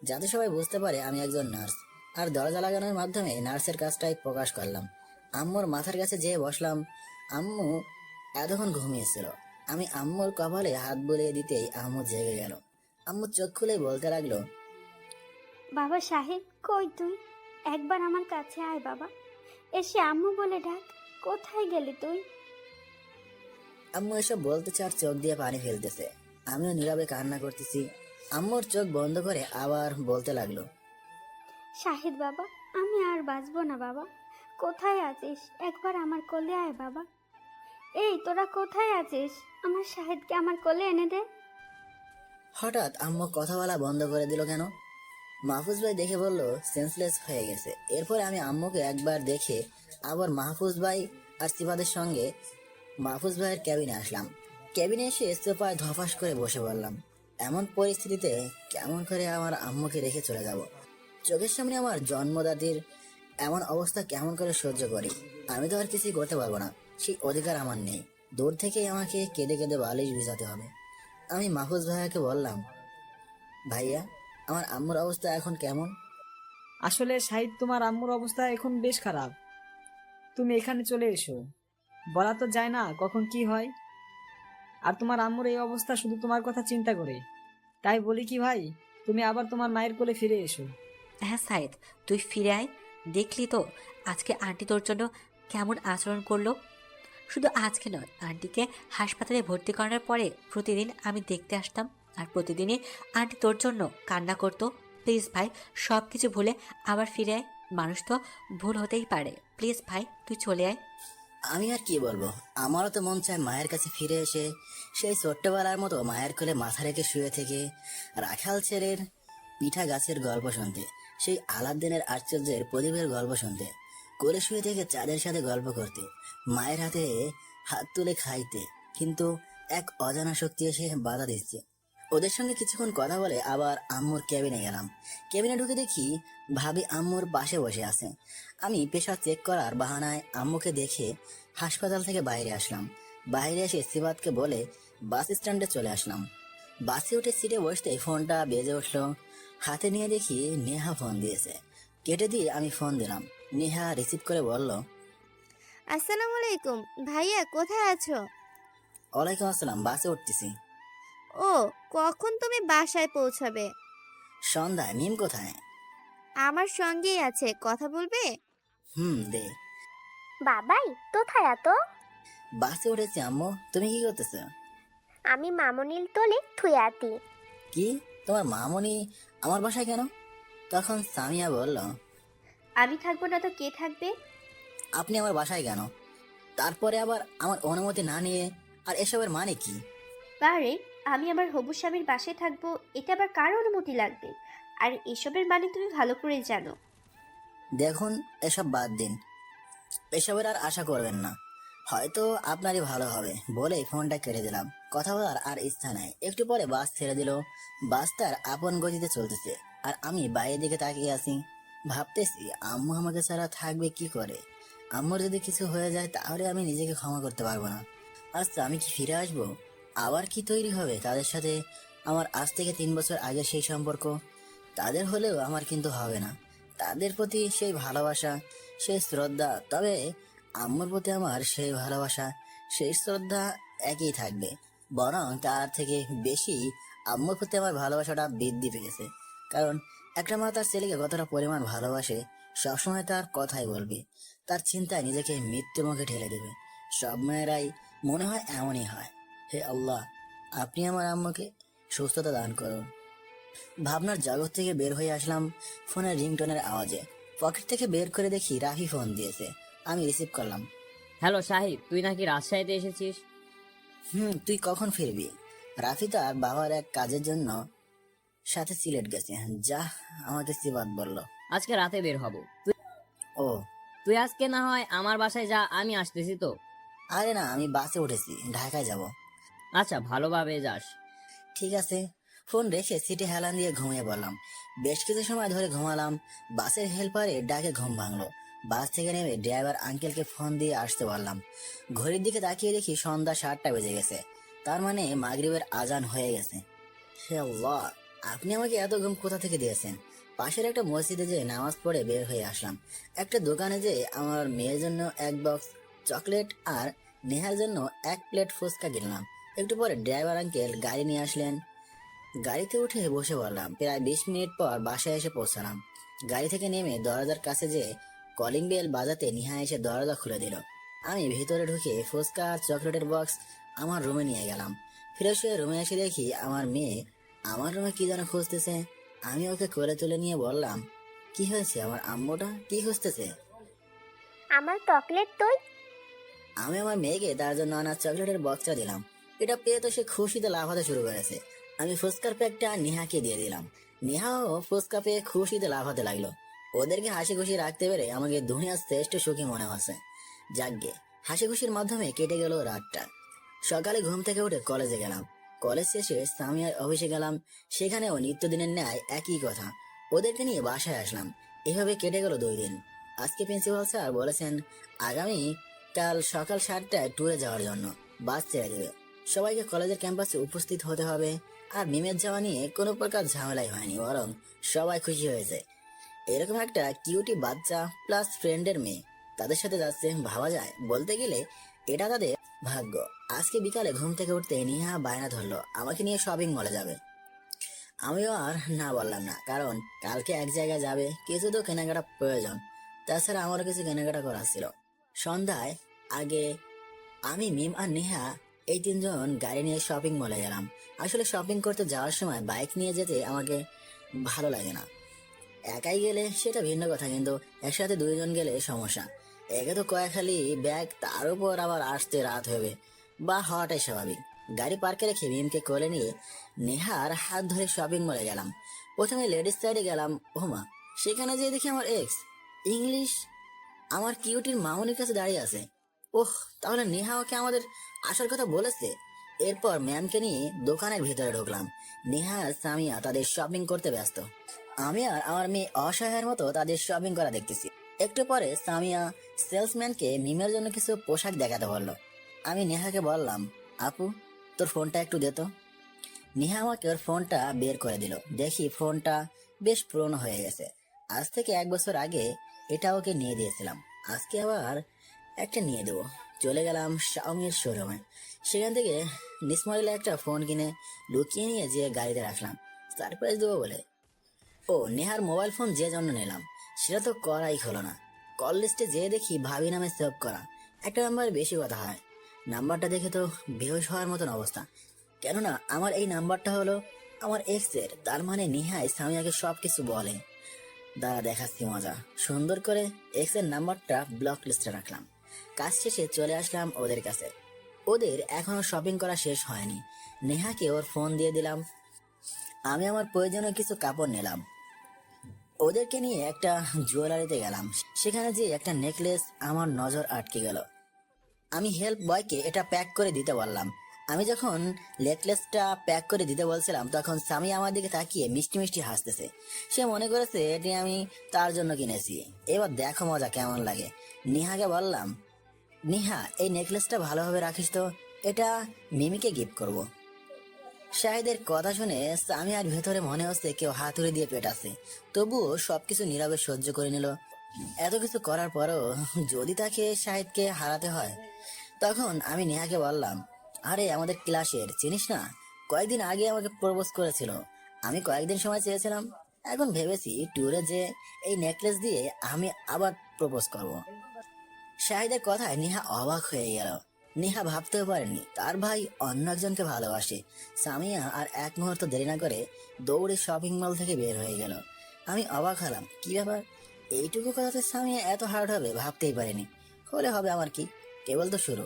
যাতে সবাই বুঝতে পারে আমি একজন নার্স, আর দরজা লাগানোর মাধ্যমে নার্সের কাজটাই প্রকাশ করলাম। আম্মুর মাথার কাছে যেয়ে বসলাম। আম্মু এতক্ষণ ঘুমিয়েছিল। আমি আম্মুর কপালে হাত বুলিয়ে দিতেই আম্মু জেগে গেল। আম্মু চোখ খুলে বলতে লাগলো, বাবা সাহেব, কই তুই? একবার আমার কাছে আয় বাবা, এসে আম্মু বলে ডাক। কোথায় গেলি তুই? আম্মু এসব বলতেছে আর চোখ দিয়ে পানি ফেলতেছে। আমিও নীরবে কান্না করতেছি। আম্মুর চোখ বন্ধ করে আবার বলতে লাগলো, শাহিদ বাবা, আমি আর বাঁচবো না বাবা। কোথায় আছিস? একবার আমার কোলে আয় বাবা। এই তোরা কোথায় আছিস? আমার শাহিদকে আমার কোলে এনে দে। হঠাৎ আম্মু কথা বলা বন্ধ করে দিল কেন? মাহফুজ ভাই দেখে বলল সেন্সলেস হয়ে গেছে। এরপর আমি আম্মুকে একবার দেখে আবার মাহফুজ ভাই আর সিফাদের সঙ্গে মাহফুজ ভাইয়ের ক্যাবিনে আসলাম। ক্যাবিনে এসে সোফায় ধপাস করে বসে পড়লাম। এমন পরিস্থিতিতে কেমন করে আমার আম্মুকে রেখে চলে যাব? চোখের সামনে আমার জন্মদাদির এমন অবস্থা কেমন করে সহ্য করি? আমি তো আর কিছুই করতে পারবো না, সেই অধিকার আমার নেই। দূর থেকেই আমাকে কেঁদে কেঁদে বালিশ ভিজাতে হবে। আমি মাহফুজ ভাইয়াকে বললাম, ভাইয়া, আমার আম্মুর অবস্থা এখন কেমন? আসলে সাহিদ, তোমার আম্মুর অবস্থা এখন বেশ খারাপ, তুমি এখানে চলে এসো। বলা তো যায় না কখন কি হয়, আর তোমার আম্মুর এই অবস্থা শুধু তোমার কথা চিন্তা করে। তাই বলি কি ভাই, তুমি আবার তোমার মায়ের কোলে ফিরে এসো। হ্যাঁ সাইদ, তুই ফিরে আয়। দেখলি তো আজকে আন্টি তোর জন্য কেমন আচরণ করলো। শুধু আজকে নয়, আন্টিকে হাসপাতালে ভর্তি করার পরে প্রতিদিন আমি দেখতে আসতাম, আর প্রতিদিনই আন্টি তোর জন্য কান্না করতো। প্লিজ ভাই, সব কিছু ভুলে আবার ফিরে আয়। মানুষ তো ভুল হতেই পারে। প্লিজ ভাই, তুই চলে আয়। আমি আর কি বলবো, আমারও তো মন চায় মায়ের কাছে ফিরে এসে সেই ছোট্টবেলার মতো মায়ের কোলে মাথা রেখে শুয়ে থেকে রাখাল ছেলের পিঠা গাছের গল্প শুনতে, সেই আলাদিনের আশ্চর্যের প্রদীপের গল্প শুনতে, কোলে শুয়ে থেকে চাঁদের সাথে গল্প করতে, মায়ের হাতে হাত তুলে খাইতে। কিন্তু এক অজানা শক্তি এসে বাধা দিচ্ছে। ওদের সঙ্গে কিছুক্ষণ কথা বলে আবার আম্মুর কেবিনে গেলাম। কেবিনে ঢুকে দেখি ভাবি আম্মুর পাশে বসে আছে। আমি পেশা চেক করার বাহানায় আম্মুকে দেখে হাসপাতাল থেকে বাইরে আসলাম। বাইরে এসে সিবাতকে বলে বাস স্ট্যান্ডে চলে আসলাম। বাসে উঠে সিটে বসতে ফোনটা বেজে উঠলো। হাতে নিয়ে দেখি নেহা ফোন দিয়েছে। কেটে দিয়ে আমি ফোন দিলাম। নেহা রিসিভ করে বলল, আসসালামু আলাইকুম ভাইয়া, কোথায় আছো? ওয়ালাইকুম আসসালাম, বাসে উঠতেছি। ও, কখন তুমি বাসায় পৌঁছাবে? সন্ধ্যায়। মিম কোথায়? আমার সঙ্গেই আছে, কথা বলবে? দে। বাবাই, কোথায় এত? বাসে উঠেছি আম্মু, তুমি কি করতেছো? আমি মামনির তোলে থুয়ে আতি। কি, তোমার মামনি আমার বাসায় কেন? তখন সামিয়া বলল, আমি থাকবো না তো কে থাকবে? আপনি আমার বাসায় কেন? তারপরে আবার আমার অনুমতি না নিয়ে, আর এসবের মানে কি? বারে, আমি আমার হবু স্বামীর বাসায় থাকবো, এটা আবার কার অনুমতি লাগবে? আর এসবের মানে তুমি ভালো করে জানো। দেখুন, এসব বাদ দিন, এসবের আর আশা করবেন না, হয়তো আপনারই ভালো হবে বলে ফোনটা কেটে দিলাম। কথা বলার আর ইচ্ছা নাই। একটু পরে বাস ছেড়ে দিল। বাস তার আপন গতিতে চলতেছে, আর আমি বাইরের দিকে তাকিয়ে আছি। ভাবতেছি আম্মু আমাকে ছাড়া থাকবে কি করে? আম্মুর যদি কিছু হয়ে যায় তাহলে আমি নিজেকে ক্ষমা করতে পারবো না। আচ্ছা, আমি কি ফিরে আসবো? আবার কি তৈরি হবে তাদের সাথে আমার আজ থেকে 3 বছর আগের সেই সম্পর্ক? তাদের হলেও আমার কিন্তু হবে না। তাদের প্রতি সেই ভালোবাসা, সেই শ্রদ্ধা, তবে আম্মুর প্রতি আমার সেই ভালোবাসা, সেই শ্রদ্ধা একই থাকবে। বরং তার থেকে বেশি আম্মুর প্রতি আমার ভালোবাসাটা বৃদ্ধি পেয়েছে। কারণ একটা মা তার ছেলেকে কতটা পরিমাণ ভালোবাসে সবসময় তার কথাই বলবে, তার চিন্তায় নিজেকে মৃত্যু মুখে ঠেলে দেবে। সব মেয়েরাই মনে হয় এমনই হয়। হে আল্লাহ, আপনি আমার আম্মুকে সুস্থতা দান করুন। ভাবনার জগৎ থেকে বের হয়ে আসলাম ফোনের রিংটোনের আওয়াজে। পকেট থেকে বের করে দেখি রাফি ফোন দিয়েছে। আমি রিসিভ করলাম। হ্যালো সাহিদ, তুই নাকি রাজশাহীতে এসেছিস? তুই কখন ফিরবি? রাফি তার বাবার এক কাজের জন্য সাথে সিলেট গেছে, যা আমাকে সিবাত বললো। আজকে রাতে বের হব। ও, তুই আজকে না হয় আমার বাসায় যা, আমি আসতেছি তো। আরে না, আমি বাসে উঠেছি, ঢাকায় যাব। আচ্ছা, ভালোভাবে যাস। ঠিক আছে। ফোন রেখে সিটে হেলান দিয়ে ঘুমিয়ে পড়লাম। বেশ কিছু সময় ধরে ঘুমালাম। বাসের হেল্পারে ডাকে ঘুম ভাঙলো। বাস থেকে নেমে ড্রাইভার আঙ্কেলকে ফোন দিয়ে আসতে বললাম। ঘড়ির দিকে তাকিয়ে দেখি সন্ধ্যা 7টা বেজে গেছে। তার মানে মাগরিবের আজান হয়ে গেছে। হে আল্লাহ, আপনি আমাকে এত ঘুম কোথা থেকে দিয়েছেন? পাশের একটা মসজিদে যে নামাজ পড়ে বের হয়ে আসলাম। একটা দোকানে যে আমার মেয়ের জন্য এক বক্স চকলেট আর নেহার জন্য 1 প্লেট ফুচকা কিনলাম। একটু পরে ড্রাইভার আঙ্কেল গাড়ি নিয়ে আসলেন। গাড়িতে উঠে বসে পড়লাম। প্রায় 20 মিনিট পর বাসায় এসে পৌঁছালাম। গাড়ি থেকে নেমে দরজার কাছে যে কলিং বেল বাজাতে নিহা এসে দরজা খুলে দিল। আমি ভিতরে ঢুকে ফুচকা আর চকলেটের বক্স আমার রুমে নিয়ে গেলাম। ফ্রেশ হয়ে রুমে এসে দেখি আমার মেয়ে আমার রুমে কি যেন খুঁজতেছে। আমি ওকে কোলে তুলে নিয়ে বললাম, কি হয়েছে, আমার আম্মুটা কি খুঁজতেছে? আমার চকলেট তুই? আমি আমার মেয়েকে তার জন্য আনা চকলেটের বক্সটা দিলাম। এটা পেয়ে তো সে খুশিতে লাফাতে শুরু করেছে। আমি ফুচকার প্যাকটা নেহাকে দিয়ে দিলাম। নেহাও ফুচকা পেয়ে খুশিতে লাফাতে লাগলো। ওদেরকে হাসি খুশি রাখতে পেরে আমাকে দুনিয়ার শ্রেষ্ঠ সুখী মনে হচ্ছে। যাকগে, হাসি খুশির মাধ্যমে কেটে গেল রাতটা। সকালে ঘুম থেকে উঠে কলেজে গেলাম। কলেজ শেষে সামিয়ার অফিসে গেলাম। সেখানেও নিত্যদিনের ন্যায় একই কথা। ওদেরকে নিয়ে বাসায় আসলাম। এভাবে কেটে গেল 2 দিন। আজকে প্রিন্সিপাল স্যার বলেছেন আগামী কাল সকাল 7টায় ট্যুরে যাওয়ার জন্য বাস ছেড়ে দেবে। সবাইকে কলেজের ক্যাম্পাসে উপস্থিত হতে হবে। আর মিমের যাওয়া নিয়ে কোনো প্রকার ঝামেলাই হয়নি, বরং সবাই খুশি হয়েছে। এরকম একটা কিউটি বাচ্চা প্লাস ফ্রেন্ডের মেয়ে তাদের সাথে যাচ্ছে, ভাবা যায়। বলতে গেলে এটা তাদের ভাগ্য। আজকে বিকালে ঘুম থেকে উঠতে নিহা বায়না ধরলো আমাকে নিয়ে শপিং মলে যাবে। আমিও আর না বললাম না, কারণ কালকে এক জায়গায় যাবে, কিছু তো কেনাকাটা প্রয়োজন। তাছাড়া আমারও কিছু কেনাকাটা করার ছিল। সন্ধ্যায় আগে আমি, মিম আর নেহা এই 3 জন গাড়ি নিয়ে শপিং মলে গেলাম। আসলে শপিং করতে যাওয়ার সময় বাইক নিয়ে যেতে আমাকে ভালো লাগে না। একাই গেলে সেটা ভিন্ন কথা, কিন্তু একসাথে 2 জন গেলে সমস্যা। একে তো কয়েকখালি ব্যাগ, তার উপর আবার আসতে রাত হবে, বা হওয়াটাই স্বাভাবিক। গাড়ি পার্কে রেখে মিমকে কোলে নিয়ে নেহার হাত ধরে শপিং মলে গেলাম। প্রথমে লেডিস সাইডে গেলাম। ওমা, সেখানে যেয়ে দেখি আমার এক্স ইংলিশ আমার কিউটির মামুনির কাছে দাঁড়িয়ে আছে। ওহ, তাহলে নেহা ওকে আমাদের আসার কথা বলেছে। এরপর ম্যামকে নিয়ে দোকানের ভিতরে ঢুকলাম। নেহা আর সামিয়া তাদের শপিং করতে ব্যস্ত। আমি আর আমার মেয়ে অসহায়ের মতো তাদের শপিং করা দেখতেছি। একটু পরে সামিয়া সেলসম্যানকে মিমের জন্য কিছু পোশাক দেখাতে বললো। আমি নেহাকে বললাম, আপু তোর ফোনটা একটু দে তো। নেহা আমাকে ওর ফোনটা বের করে দিল। দেখি ফোনটা বেশ পুরনো হয়ে গেছে। আজ থেকে 1 বছর আগে এটা ওকে নিয়ে দিয়েছিলাম। আজকে আবার একটা নিয়ে দেবো। চলে গেলাম শাওমির শোরুমে। সেখান থেকে নিসমরিলা একটা ফোন কিনে লুকিয়ে নিয়ে যে গাড়িতে রাখলাম সারপ্রাইজ দেবো বলে। ও, নেহার মোবাইল ফোন যে জন্য নিলাম সেটা তো করাই হলো না। কল লিস্টে যেয়ে দেখি ভাবি নামে সেভ করা। একটা নাম্বার বেশি কথা হয়। নাম্বারটা দেখে তো বেহুশ হওয়ার মতন অবস্থা। কেননা আমার এই নাম্বারটা হলো আমার এক্স এর। তার মানে নেহাই সামিয়াকে সবকিছু বলে। দাঁড়া, দেখাচ্ছি মজা। সুন্দর করে এক্স এর নাম্বারটা ব্লক লিস্টে রাখলাম। কাজ শেষে চলে আসলাম ওদের কাছে। ওদের এখনো শপিং করা শেষ হয়নি। নেহাকে ওর ফোন দিয়ে দিলাম। আমি আমার প্রয়োজনীয় কিছু কাপড় নিলাম। ওদেরকে নিয়ে একটা জুয়েলারিতে গেলাম। সেখানে যে একটা নেকলেস আমার নজর আটকে গেল। আমি হেল্প বয়কে এটা প্যাক করে দিতে বললাম। আমি যখন নেকলেসটা প্যাক করে দিতে বলছিলাম তখন স্বামী আমার দিকে তাকিয়ে মিষ্টি মিষ্টি হাসতেছে। সে মনে করেছে এটি আমি তার জন্য কিনেছি। এবার দেখো মজা কেমন লাগে। নেহাকে বললাম, নেহা এই নেকলেসটা ভালোভাবে রাখিস তো, এটা মিমিকে গিফট করব। শাহিদের কথা শুনে সামিয়ার ভেতরে মনে হচ্ছে কেউ হাতুড়ি দিয়ে পেটাচ্ছে, তবুও সবকিছু নীরবে সহ্য করে নিল। এত কিছু করার পরও যদি তাকে শাহিদকে হারাতে হয়, তখন আমি নেহাকে বললাম, আরে আমাদের ক্লাসের চিনিস না, কয়েকদিন আগে আমাকে প্রপোজ করেছিল। আমি কয়েকদিন সময় চেয়েছিলাম, এখন ভেবেছি ট্যুরে যে এই নেকলেস দিয়ে আমি আবার প্রপোজ করব। শাহিদের কথায় নেহা অবাক হয়ে গেল। নেহা ভাবতেও পারেনি তার ভাই অন্য একজনকে ভালোবাসে। সামিয়া আর এক মুহূর্ত দেরি না করে দৌড়ে শপিং মল থেকে বের হয়ে গেল। আমি অবাক হলাম, কি ব্যাপার, এইটুকু কথাতে সামিয়া এত হার্ড হবে ভাবতেই পারিনি। হলে হবে আমার কি, কেবল তো শুরু।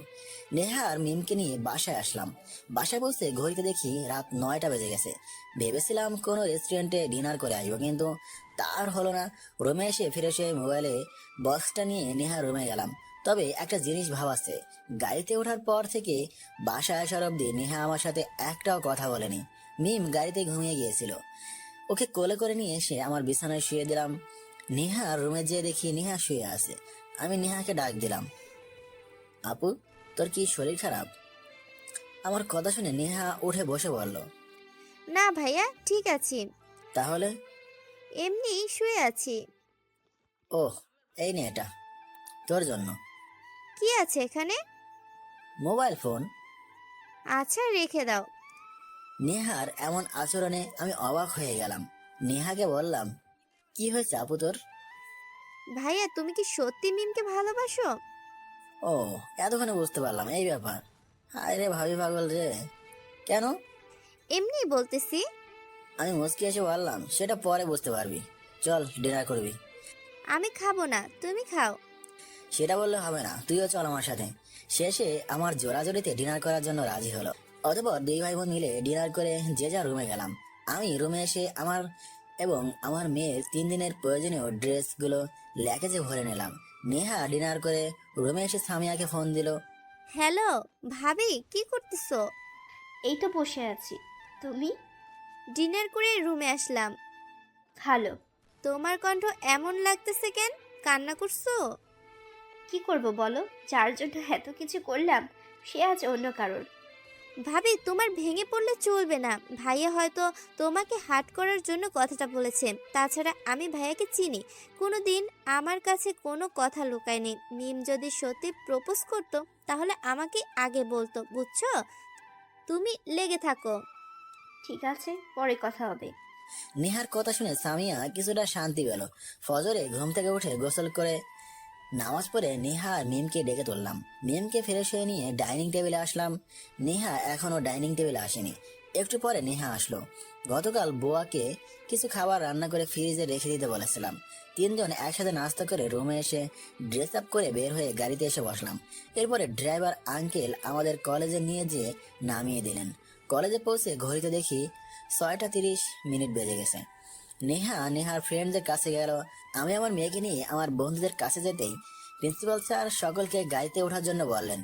নেহা আর মিমকে নিয়ে বাসায় আসলাম। বাসায় বসে ঘড়িতে দেখি রাত 9টা বেজে গেছে। ভেবেছিলাম কোনো রেস্টুরেন্টে ডিনার করে আসবো, কিন্তু তার হলো না। রুমে এসে ফ্রেশ হয়ে মোবাইলে বক্সটা নিয়ে নেহার রুমে গেলাম। তবে একটা জিনিস ভাবাচ্ছে, গাড়িতে ওঠার পর থেকে বাসায় আসার অব্দি নেহা আমার সাথে একটাও কথা বলেনি। মিম গাড়িতে ঘুমিয়ে গিয়েছিল। ওকে কোলে করে নিয়ে এসে আমার বিছানায় শুয়ে দিলাম। নেহা রুমে যেয়ে দেখি নেহা শুয়ে আছে। আমি নেহাকে ডাক দিলাম, আপু তোর কি শরীর খারাপ? আমার কথা শুনে নেহা উঠে বসে বলল, না ভাইয়া, ঠিক আছি, তাহলে? এমনি শুয়ে আছি। ওহ, এই নে এটা তোর জন্য। কি আছে এখানে? Mobile phone. আচ্ছা, রেখে দাও। নেহার এমন আচরণে আমি অবাক হয়ে গেলাম। নেহাকে বললাম, কি হয়েছে আপু তোর? ভাইয়া, তুমি কি সত্যি মিমকে ভালোবাসো? ও, এতক্ষণে বুঝতে পারলাম এই ব্যাপার। হায় রে ভাবি পাগল রে। কেন? এমনি বলতেছি। আমি মুচকি এসে বললাম, সেটা পরে বুঝতে পারবি, চল ডিনার করবি। আমি খাবো না, তুমি খাও। সেটা বললে হবে না, তুইও চল আমার সাথে। শেষে আমার জোরাজোরিতে ডিনার করার জন্য রাজি হলো। অতঃপর দুই ভাই বোন মিলে ডিনার করে যে যা রুমে গেলাম। আমি রুমে এসে আমার এবং আমার মেয়ের 3 দিনের প্রয়োজনীয় ড্রেসগুলো ল্যাকেজে ভরে নিলাম। নেহা ডিনার করে রুমে এসে সামিয়াকে ফোন দিল। হ্যালো ভাবি, কি করতেছো? এই তো বসে আছি। তুমি? ডিনার করে রুমে আসলাম। ভালো। তোমার কণ্ঠ এমন লাগতেছে কেন? কান্না করছো? কি করব বলো, যার জন্য এত কিছু করলাম সে আজ অন্য কারোর। ভাবি, তোমার ভেঙে পড়লে চলবে না। ভাইয়া হয়তো তোমাকে হার্ট করার জন্য কথাটা বলেছে। তাছাড়া আমি ভাইয়াকে চিনি, কোনো দিন আমার কাছে কোনো কথা লুকায়নি। মিম যদি সত্যি প্রপোজ করতো তাহলে আমাকে আগে বলতো, বুঝছো? তুমি লেগে থাকো। ঠিক আছে, পরে কথা হবে। নেহার কথা শুনে সামিয়া কিছুটা শান্তি পেল। ফজরে ঘুম থেকে উঠে গোসল করে নামাজ পড়ে নেহা আর মিমকে ডেকে তুললাম। মিমকে ফ্রেশ হয়ে নিয়ে ডাইনিং টেবিলে আসলাম। নেহা এখনো ডাইনিং টেবিলে আসেনি। একটু পরে নেহা আসলো। গতকাল বুয়াকে কিছু খাবার রান্না করে ফ্রিজে রেখে দিতে বলেছিলাম। 3 জন একসাথে নাস্তা করে রুমে এসে ড্রেস আপ করে বের হয়ে গাড়িতে এসে বসলাম। এরপরে ড্রাইভার আঙ্কেল আমাদের কলেজে নিয়ে যেয়ে নামিয়ে দিলেন। কলেজে পৌঁছে ঘড়িতে দেখি 6টা 30 বেজে গেছে। নেহার ফ্রেন্ডদের কাছে গেল। আমি আমার মেয়েকে নিয়ে আমার বন্ধুদের কাছে যেতেই প্রিন্সিপাল স্যার সকলকে গাড়িতে ওঠার জন্য বললেন।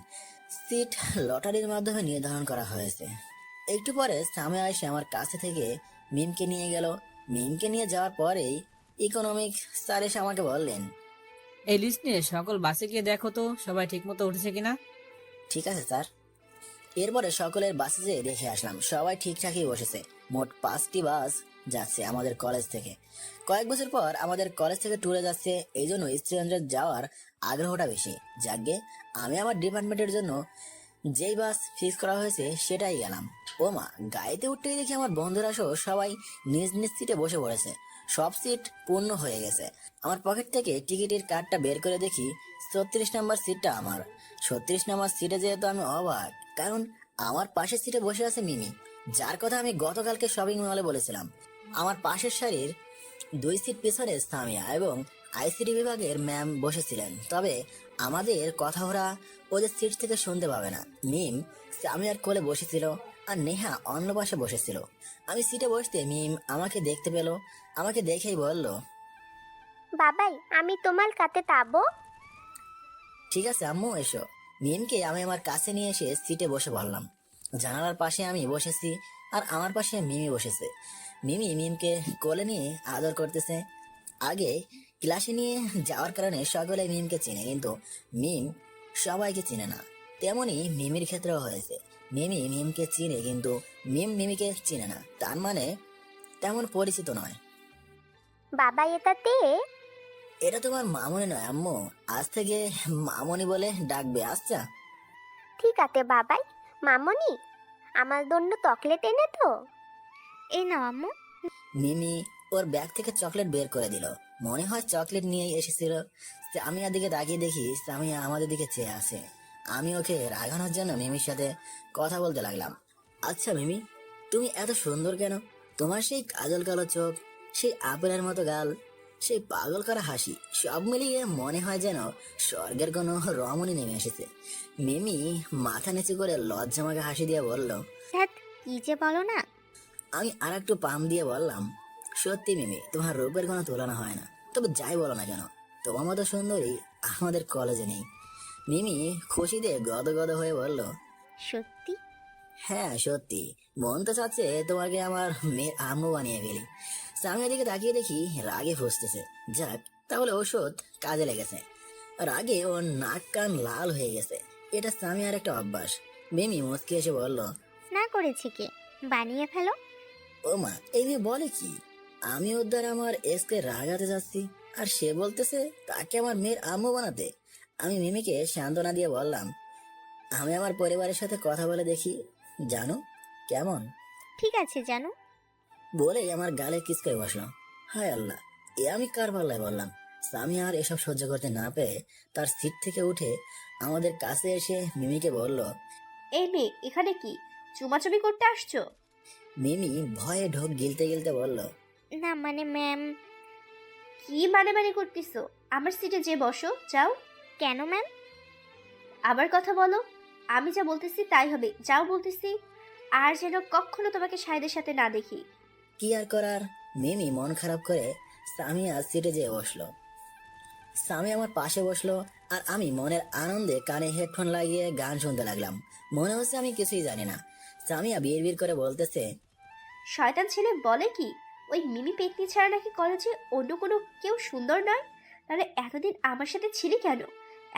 সিট লটারির মাধ্যমে নির্ধারণ করা হয়েছে। একটু পরে সামনে এসে আমার কাছে থেকে মিমকে নিয়ে গেল। মিমকে নিয়ে যাওয়ার পরেই ইকোনমিক স্যার এসে আমাকে বললেন, এই লিস্ট নিয়ে সকল বাসে গিয়ে দেখো তো সবাই ঠিক মতো উঠেছে কিনা। ঠিক আছে স্যার। এরপরে সকলের বাসে যেয়ে দেখে আসলাম সবাই ঠিকঠাকই বসেছে। মোট 5টি বাস যাচ্ছে আমাদের কলেজ থেকে। কয়েক বছর পর আমাদের কলেজ থেকে ট্যুরে যাচ্ছে, এই জন্য স্টুডেন্টদের যাওয়ার আগ্রহটা বেশি। যাকে আমি আমার ডিপার্টমেন্টের জন্য যেই বাস ফিক্স করা হয়েছে সেটাই গেলাম। ও মা, গাড়িতে উঠতেই দেখি আমার বন্ধুরা সহ সবাই নিজ নিজ সিটে বসে পড়েছে। সব সিট পূর্ণ হয়ে গেছে। আমার পকেট থেকে টিকিটের কার্ডটা বের করে দেখি 36 নম্বর সিটটা আমার। 36 নম্বর সিটে যেহেতু আমি অবাক, কারণ আমার পাশের সিটে বসে আছে মিমি, যার কথা আমি গতকালকে শপিং মলে বলেছিলাম। আমার পাশের সারির 2 সিট পিছনে সামিয়া এবং আইসিটি বিভাগের ম্যাম বসেছিলেন। তবে আমাদের কথা ওরা ওদের সিট থেকে শুনতে পাবে না। মিম সামিয়ার কোলে বসেছিল আর নেহা অন্য পাশে বসেছিল। আমি সিটে বসতে মিম আমাকে দেখতে পেল। আমাকে দেখেই বলল, বাবাই, আমি তোমার কাতে তাবো। ঠিক আছে আম্মু, এসো। মিমকে আমি আমার কাছে নিয়ে এসে সিটে বসে বললাম। জানালার পাশে আমি বসেছি আর আমার পাশে মিমি বসেছে। মিমকে কোলে নিয়ে আদর করতেছে। আগে ক্লাসে নিয়ে যাওয়ার কারণে সকলে মিমকে চিনে, কিন্তু মিম সবাইকে চিনে না। তেমনি মিমির ক্ষেত্রেও হয়েছে। মিমি মিমকে চিনে, কিন্তু মিম মিমিকে চিনে না, তার মানে তেমন পরিচিত নয়। বাবা এটাতে এটা তোমার মামনি নয় আম্মু, আজ থেকে মামনি বলে ডাকবে, আচ্ছা? ঠিক আছে বাবাই। মামনি, আমার জন্য চকলেট এনে তো। এই নাও আম্মু। মিমি ওর ব্যাগ থেকে চকলেট বের করে দিল, মনে হয় চকলেট নিয়েই এসেছিল। সামিয়ার দিকে তাকিয়ে দেখি সামিয়া আমাদের দিকে চেয়ে আছে। আমি ওকে রাগানোর জন্য মিমির সাথে কথা বলতে লাগলাম। আচ্ছা মিমি, তুমি এত সুন্দর কেন? তোমার সেই কাজল কালো চোখ, সেই আপেলের মতো গাল, সেই পাগল করা হাসি, সব মিলিয়ে মনে হয় যেন স্বর্গের কোনো রমণী নেমে এসেছে। মিমি মাথা নিচু করে লজ্জামাকে হাসি দিয়ে বলল। ধ্যাৎ, কি যে বলো না। আমি আর একটু পাম দিয়ে বললাম, সত্যি মিমি, তোমার রূপের কোনো তুলনা হয় না। তবে যাই বলো না কেন, তোমার মতো সুন্দরী আমাদের কলেজে নেই। মিমি খুশিতে গদগদ হয়ে বলল, সত্যি? হ্যাঁ সত্যি, মন তো চাচ্ছে তোমাকে আমার মেয়ের আম্মু বানিয়ে ফেলি। সামিয়ার দিকে তাকিয়ে দেখি রাগে ফুসতেছে। যাক, তাহলে ওষুধ কাজে লেগেছে। রাগে ওর নাক কান লাল হয়ে গেছে। এটা সামিয়ার একটা অভ্যাস। মিমি মুচকি এসে বলল, না করেছি কে, বানিয়ে ফেলো। ও মা, এই মেয়ে বলে কি? আমি ওর দ্বারা আমার এসকে রাগাতে যাচ্ছি, আর সে বলতেছে তাকে আমার মেয়ের আম্মু বানাতে। আমি মিমিকে সান্ত্বনা দিয়ে বললাম, আমি আমার পরিবারের সাথে কথা বলে দেখি, জানো কেমন? ঠিক আছে জানো। বলেই আমার গালে কিস করে বসলো। হায় আল্লাহ, এ আমি কার পাল্লায় বললাম? সামিয়া আর এসব সহ্য করতে না পেরে তার সিট থেকে উঠে আমাদের কাছে এসে মিমিকে বলল। এই মেয়ে, এখানে কি চুমাচুমি করতে আসছো? মিমি ভয়ে ঢোক গিলতে গিলতে বলল, না মানে ম্যাম। কি মানে মানে করতেছো? আমার সিটে যে বসো, যাও। কেন ম্যাম? আবার কথা বলো। আমি যা বলতেছি তাই হবে, যাও বলতেছি। আর যেন কখনো তোমাকে সাহেদের সাথে না দেখি। কি আর করার, মিমি মন খারাপ করে সামিয়া সিটে যেয়ে বসলো। সামি আমার পাশে বসলো, আর আমি মনের আনন্দে কানে হেডফোন লাগিয়ে গান শুনতে লাগলাম। মনে হচ্ছে আমি কিছুই জানি না। সামিয়া বিড় করে বলতেছে, শয়তান ছেলে বলে কি, ওই মিমি পেতনি ছাড়া নাকি কলেজে অন্য কোনো কেউ সুন্দর নয়? তাহলে এতদিন আমার সাথে ছিলি কেন?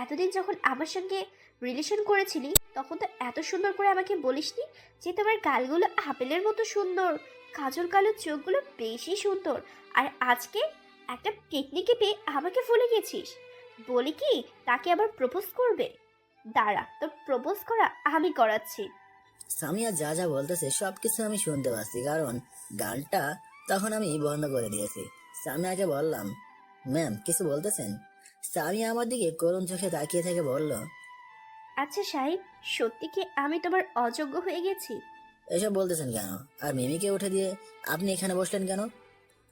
এতদিন যখন আমার সঙ্গে রিলেশন করেছিলি, তখন তো এত সুন্দর করে আমাকে বলিসনি যে তোমার গালগুলো আপেলের মতো সুন্দর, কাজল কালো চোখগুলো বেশি সুন্দর। আর আজকে একটা টেকনিকে পেয়ে আমাকে ভুলে গেছিস। বলি কি, তাকে আবার প্রপোজ করবে? দাঁড়া, তোর প্রপোজ করা আমি করাচ্ছি। সামিয়া যা যা বলতেছে সবকিছু আমি শুনতে পাচ্ছি, কারণ গানটা তখন আমি বন্ধ করে দিয়েছি। সামিয়াকে বললাম, ম্যাম কিছু বলতেছেন? সামিয়া আমার দিকে করুণ চোখে তাকিয়ে থেকে বলল, আচ্ছা সাহেব, সত্যি কি আমি তোমার অযোগ্য হয়ে গেছি? এসব বলতেছেন কেন? আর মিমিকে উঠে দিয়ে আপনি এখানে বসলেন কেন?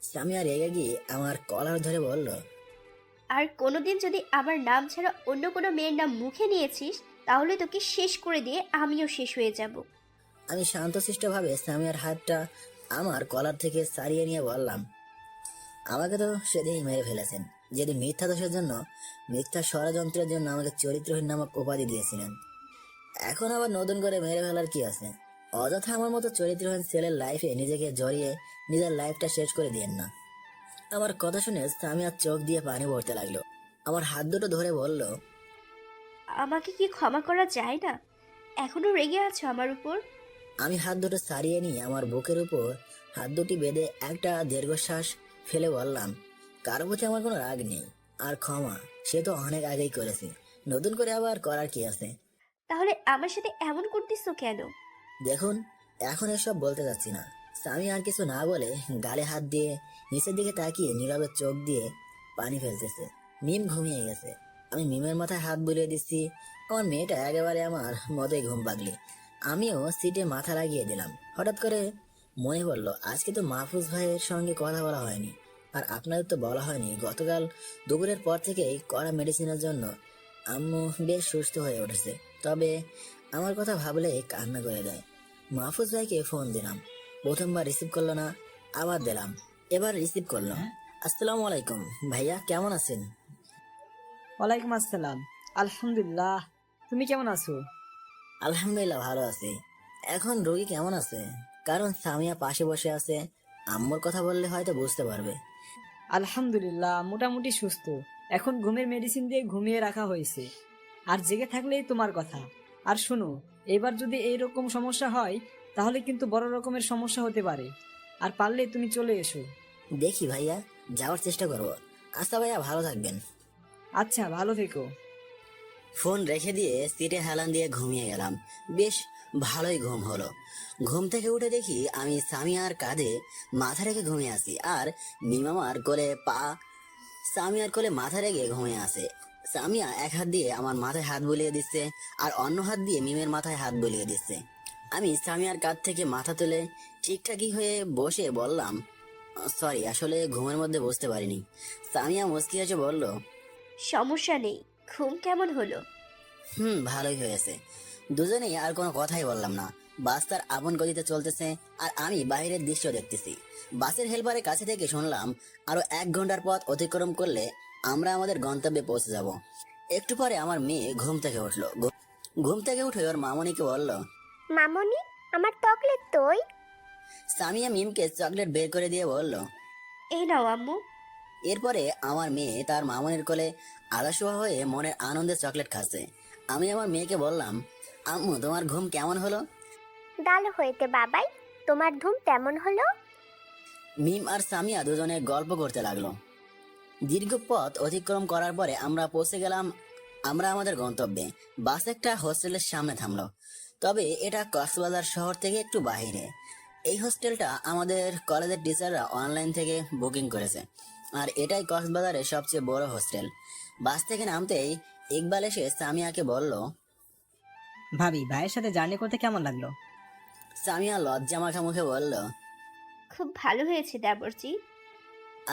সামিয়া রেগে গিয়ে আমার কলার ধরে বলল, আর কোনোদিন যদি আমার নাম ছাড়া অন্য কোনো মেয়ের নাম মুখে নিয়েছিস, তাহলে তোকে শেষ করে দিয়ে আমিও শেষ হয়ে যাব। আমি শান্তশিষ্টভাবে সামিয়ার হাতটা আমার কলার থেকে ছাড়িয়ে নিয়ে বললাম, আমাকে তো সেদিনই মেরে ফেলেছেন, যেদিন মিথ্যা দোষের জন্য, মিথ্যা ষড়যন্ত্রের জন্য আমাকে চরিত্রহীন নামক উপাধি দিয়েছিলেন। এখন আবার নতুন করে মেরে ফেলার কি আছে? অযথা আমার মতো চরিত্রহীন ছেলের লাইফে নিজেকে জড়িয়ে নিজের লাইফটা শেষ করে দিয়েন না। আমার কথা শুনে সামিয়ার চোখ দিয়ে পানি পড়তে লাগলো। আমার হাত দুটো ধরে বলল, আমাকে কি ক্ষমা করা যায় না? এখনো রেগে আছো আমার উপর? আমি হাত দুটো ছাড়িয়ে নিয়ে আমার বুকের উপর হাত দুটি বেঁধে একটা দীর্ঘশ্বাস ফেলে বললাম, কারো প্রতি আমার কোনো রাগ নেই, আর ক্ষমা সে তো অনেক আগেই করেছে, নতুন করে আবার করার কি আছে? তাহলে আমার সাথে এমন করতেছো কেন? দেখুন, এখন এসব বলতে যাচ্ছি না। স্বামী আর কিছু না বলে গালে হাত দিয়ে নিচের দিকে তাকিয়ে নীরবে চোখ দিয়ে পানি ফেলতেছে। মিম ঘুমিয়ে গেছে। আমি মিমের মাথায় হাত বুলিয়ে দিচ্ছি। আমার মেয়েটা একেবারে আমার মতোই ঘুম পাগলি। আমিও সিটে মাথা লাগিয়ে দিলাম। হঠাৎ করে মনে পড়লো, আজকে তো মাহফুজ ভাইয়ের সঙ্গে কথা বলা হয়নি, আর আপনাদের তো বলা হয়নি গতকাল দুপুরের পর থেকেই কড়া মেডিসিনের জন্য আম্মু বেশ সুস্থ হয়ে উঠেছে। তবে আমার কথা ভাবলে কান্না করে দেয়। মাহফুজ ভাইকে ফোন দিলাম, প্রথমবার রিসিভ করলো না, আবার দিলাম, এবার রিসিভ করলো। আসসালামু আলাইকুম ভাইয়া, কেমন আছেন? ওয়ালাইকুম আসসালাম। আলহামদুলিল্লাহ, তুমি কেমন আছো? আলহামদুলিল্লাহ ভালো আছি। এখন রোগী কেমন আছে? কারণ সামিয়া পাশে বসে আছে, আম্মুর কথা বললে হয়তো বুঝতে পারবে। আলহামদুলিল্লাহ, মোটামুটি সুস্থ। এখন ঘুমের মেডিসিন দিয়ে ঘুমিয়ে রাখা হয়েছে, আর জেগে থাকলেই তোমার কথা। আর শোনো, এবার যদি এইরকম সমস্যা হয় তাহলে কিন্তু বড় রকমের সমস্যা হতে পারে। আর পারলে তুমি চলে এসো। দেখি ভাইয়া, যাওয়ার চেষ্টা করবো। আচ্ছা ভাইয়া, ভালো থাকবেন। আচ্ছা, ভালো থেকো। ফোন রেখে দিয়ে সিটে হেলান দিয়ে ঘুমিয়ে গেলাম। বেশ ভালোই ঘুম হলো। ঘুম থেকে উঠে দেখি আমি সামিয়ার কাঁধে মাথা রেখে ঘুমিয়ে আছি, আর মিমামার সামিয়ার কোলে মাথা রেখে ঘুমিয়ে আছে। সামিয়া এক হাত দিয়ে আমার মাথায় হাত বুলিয়ে দিচ্ছে, আর অন্য হাত দিয়ে মিমের মাথায় হাত বুলিয়ে দিচ্ছে। আমি সামিয়ার কাঁধ থেকে মাথা তুলে ঠিকঠাকই হয়ে বসে বললাম, সরি, আসলে ঘুমের মধ্যে বসতে পারিনি। সামিয়া মুচকি এসে বলল, সমস্যা নেই। ঘুম কেমন হলো? ভালোই হয়েছে। দুজনেই আর কোনো কথাই বললাম না। বাস তার আপন গতিতে চলতেছে, আর আমি বাইরের দৃশ্য দেখতেছি। বাসের হেলপারের কাছে থেকে শুনলাম আরো 1 ঘন্টার পথ অতিক্রম করলে আমরা আমাদের গন্তব্যে পৌঁছে যাব। একটু পরে আমার মেয়ে ঘুম থেকে উঠলো। ঘুম থেকে উঠে ওর মামনিকে বলল, মামনি, আমার চকলেট তোই। সামিয়া মিমকে চকলেট বের করে দিয়ে বলল। এই নাও আম্মু। এরপরে আমার মেয়ে তার মামনির কোলে আলাসুয়া হয়ে মনের আনন্দে চকলেট খাচ্ছে। আমি আমার মেয়েকে বললাম, আম্মু, তোমার ঘুম কেমন হলো? ডাল হইতে বাবাই, তোমার ধুম তেমন হলো। মিম আর সামিয়া দুজনে গল্প করতে লাগলো। দীর্ঘ পথ অতিক্রম করার পরে আমরা পৌঁছে গেলাম আমাদের গন্তব্যে। বাস একটা হোস্টেলের সামনে থামলো, তবে এটা কক্সবাজার শহর থেকে একটু বাইরে। এই হোস্টেলটা আমাদের কলেজের টিচাররা অনলাইন থেকে বুকিং করেছে, আর এটাই কক্সবাজারের সবচেয়ে বড় হোস্টেল। বাস থেকে নামতেই ইকবাল এসে সামিয়াকে বলল, ভাবি, ভাইয়ের সাথে জার্নি করতে কেমন লাগলো? সামিয়া লজ্জা মাখা মুখে বলল, খুব ভালো হয়েছে দেবরজি।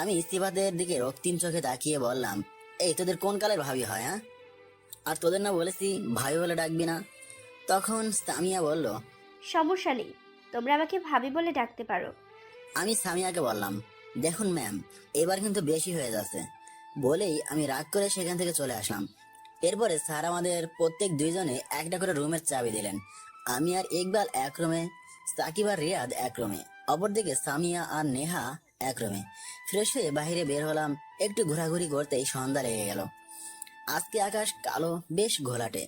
আমি সিফাতের দিকে রক্তিম চোখে তাকিয়ে বললাম, এই তোদের কোন কালের ভাবি হয়, হ্যাঁ? আর তোদের না বলেছি ভাই বলে ডাকবি না? তখন সামিয়া বলল, সমস্যা নেই, তোমরা আমাকে ভাবি বলে ডাকতে পারো। আমি সামিয়াকে বললাম, দেখুন ম্যাম, এবার কিন্তু বেশি হয়ে যাচ্ছে। বলেই আমি রাগ করে সেখান থেকে চলে আসলাম। এরপরে স্যার আমাদের প্রত্যেক দুইজনে একটা করে রুমের চাবি দিলেন। আমি আর ইকবাল এক রুমে, সাকিব আর রিয়াদ এক রুমে, অপরদিকে সামিয়া আর নেহা এক রুমে। ফ্রেশ হয়ে বাইরে বের হলাম। একটু ঘোরাঘুরি করতেই সন্ধ্যা লেগে গেল। আজকে আকাশ কালো, বেশ ঘোলাটে।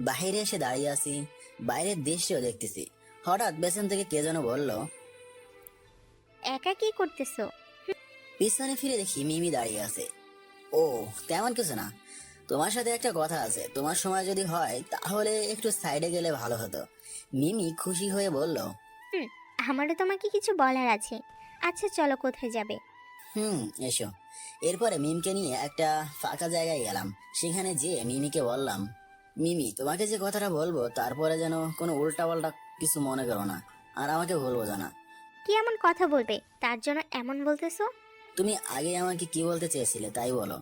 বাইরে এসে দাঁড়িয়ে আছি, বাইরের দৃশ্যও দেখতেছি। হঠাৎ পেছন থেকে কে যেন বলল, একা কি করতেছো? পিছনে ফিরে দেখি মিমি দাঁড়িয়ে আছে। ও, তেমন কিছু না। তোমার সাথে একটা কথা আছে, তোমার সময় যদি হয় তাহলে একটু সাইডে গেলে ভালো হতো। মিমি খুশি হয়ে বলল, আমারও তোমাকে কিছু বলার আছে। আচ্ছা চলো, কোথায় যাবে? এসো। এরপরে মিমকে নিয়ে একটা ফাঁকা জায়গায় গেলাম। সেখানে যেয়ে মিমিকে বললাম, মিমি, তোমাকে যে কথাটা বলবো তারপরে যেন কোনো উল্টাপাল্টা কিছু মনে করো না, আর আমাকে ভুল বোঝো না। কি এমন কথা বলবে তার জন্য এমন বলতেছো? তুমি আগে আমাকে কি বলতে চেয়েছিলে তাই বলো,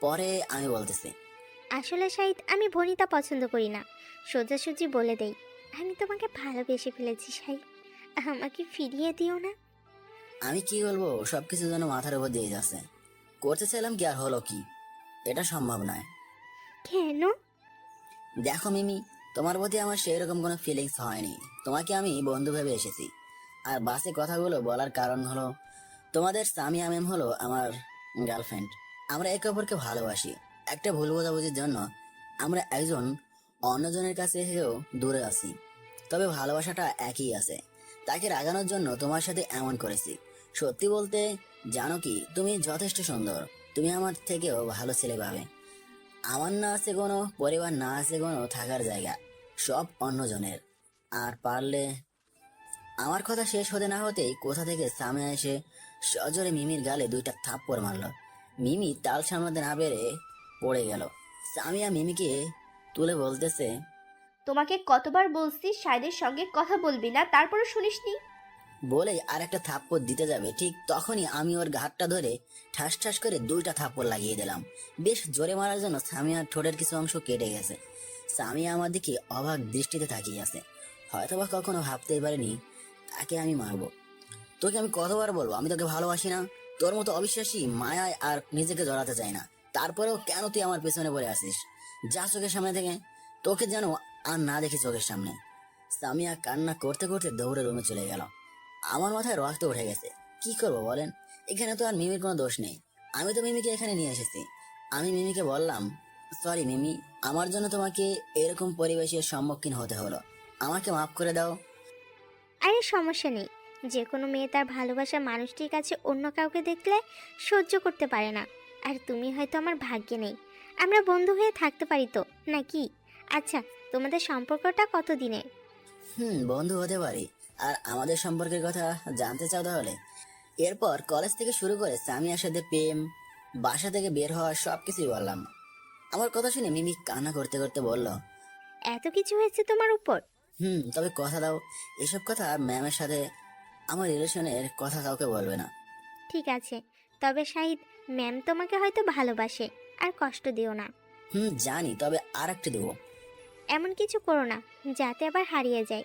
পরে আমি বলতেছি। আসলে শাহিদ, আমি ভনিতা পছন্দ করি না। সোজাসুজি বলে দেই, আমি তোমাকে ভালোবেসে ফেলেছি শাহিদ। আমাকে ফিরিয়ে দিও না। আমি কি বলবো, সবকিছু যেন মাথার উপর দিয়ে যাচ্ছে। করতে চাইলাম কি আর হলো কি, এটা সম্ভব নয়। কেন? দেখো মিমি, তোমার প্রতি আমার সেই রকম কোনো ফিলিংস হয়নি। তোমাকে আমি বন্ধু ভেবে এসেছি। আর বাসে কথাগুলো বলার কারণ হলো, তোমাদের সামিয়া ম্যাম হলো আমার গার্লফ্রেন্ড। আমরা একে অপরকে ভালোবাসি। একটা ভুল বোঝাবুঝির জন্য আমরা একজন অন্যজনের কাছে এসেও দূরে আছি, তবে ভালোবাসাটা একই আছে। তাকে রাগানোর জন্য তোমার সাথে এমন করেছি। সত্যি বলতে, জানো কি, তুমি যথেষ্ট সুন্দর। তুমি আমার থেকেও ভালো ছেলে পাবে। আমার না আছে কোনো পরিবার, না আছে কোনো থাকার জায়গা, সব অন্যজনের। আর পারলে। আমার কথা শেষ হতে না হতেই কোথা থেকে সামনে এসে সজোরে মিমির গালে 2টা থাপ্পড় মারল। মিমি তাল সামলাতে না পেরে পড়ে গেল। সামিয়া মিমিকে তুলে বলতেছে, তোমাকে কতবার বলছি সাইদের সঙ্গে কথা বলবি না, তারপরে শুনিসনি। বলেই আর একটা থাপ্পড় দিতে যাবে, ঠিক তখনই আমি ওর ঘাটটা ধরে ঠাস ঠাস করে 2টা থাপ্পড় লাগিয়ে দিলাম। বেশ জোরে মারার জন্য সামিয়ার ঠোঁটের কিছু অংশ কেটে গেছে। সামিয়া আমার দিকে অবাক দৃষ্টিতে তাকিয়ে আছে। হয়তোবা কখনো ভাবতেই পারিনি তাকে আমি মারবো। তোকে আমি কতবার বলবো আমি তোকে ভালোবাসি না? তোর মতো অবিশ্বাসী মায়ায় আর নিজেকে জড়াতে চাই না। তারপরেও কেন তুই আমার পেছনে পড়ে আসিস? যা চোখের সামনে থেকে, তোকে যেন আর না দেখি চোখের সামনে। সামিয়া কান্না করতে করতে দৌড়ে রুমে চলে গেল। আমার মাথায় রক্ত উঠে গেছে। কি করবো বলেন? এখানে তো আর মিমির কোনো দোষ নেই। আমি তো মিমিকে এখানে নিয়ে এসেছি। আমি মিমিকে বললাম, সরি মিমি, আমার জন্য তোমাকে এরকম পরিবেশের সম্মুখীন হতে হলো। আমাকে মাফ করে দাও। আরে সমস্যা নেই, যে কোনো মেয়ে তার ভালোবাসার মানুষটির কাছে অন্য কাউকে দেখলে সহ্য করতে পারে না। আর তুমি হয়তো আমার ভাগ্যে নেই, আমরা বন্ধু হয়ে থাকতে পারি তো নাকি? আচ্ছা, তোমাদের সম্পর্কটা কত দিনের? বন্ধু হতে পারি। আর আমাদের সম্পর্কের কথা জানতে চাও তাহলে? এরপর কলেজ থেকে শুরু করে সামিয়ার সাথে প্রেম, বাসা থেকে বের হওয়া সবকিছুই বললাম। আমার কথা শুনে মিমি কান্না করতে করতে বলল, এত কিছু হয়েছে তোমার উপর? তবে কথা দাও, এসব কথা ম্যামের সাথে আমার রিলেশনের কথা কাউকে বলবে না। ঠিক আছে, তবে শাহিদ, ম্যাম তোমাকে হয়তো ভালোবাসে, আর কষ্ট দিও না। জানি, তবে আর একটা দেবো। এমন কিছু করো না যাতে আবার হারিয়ে যায়।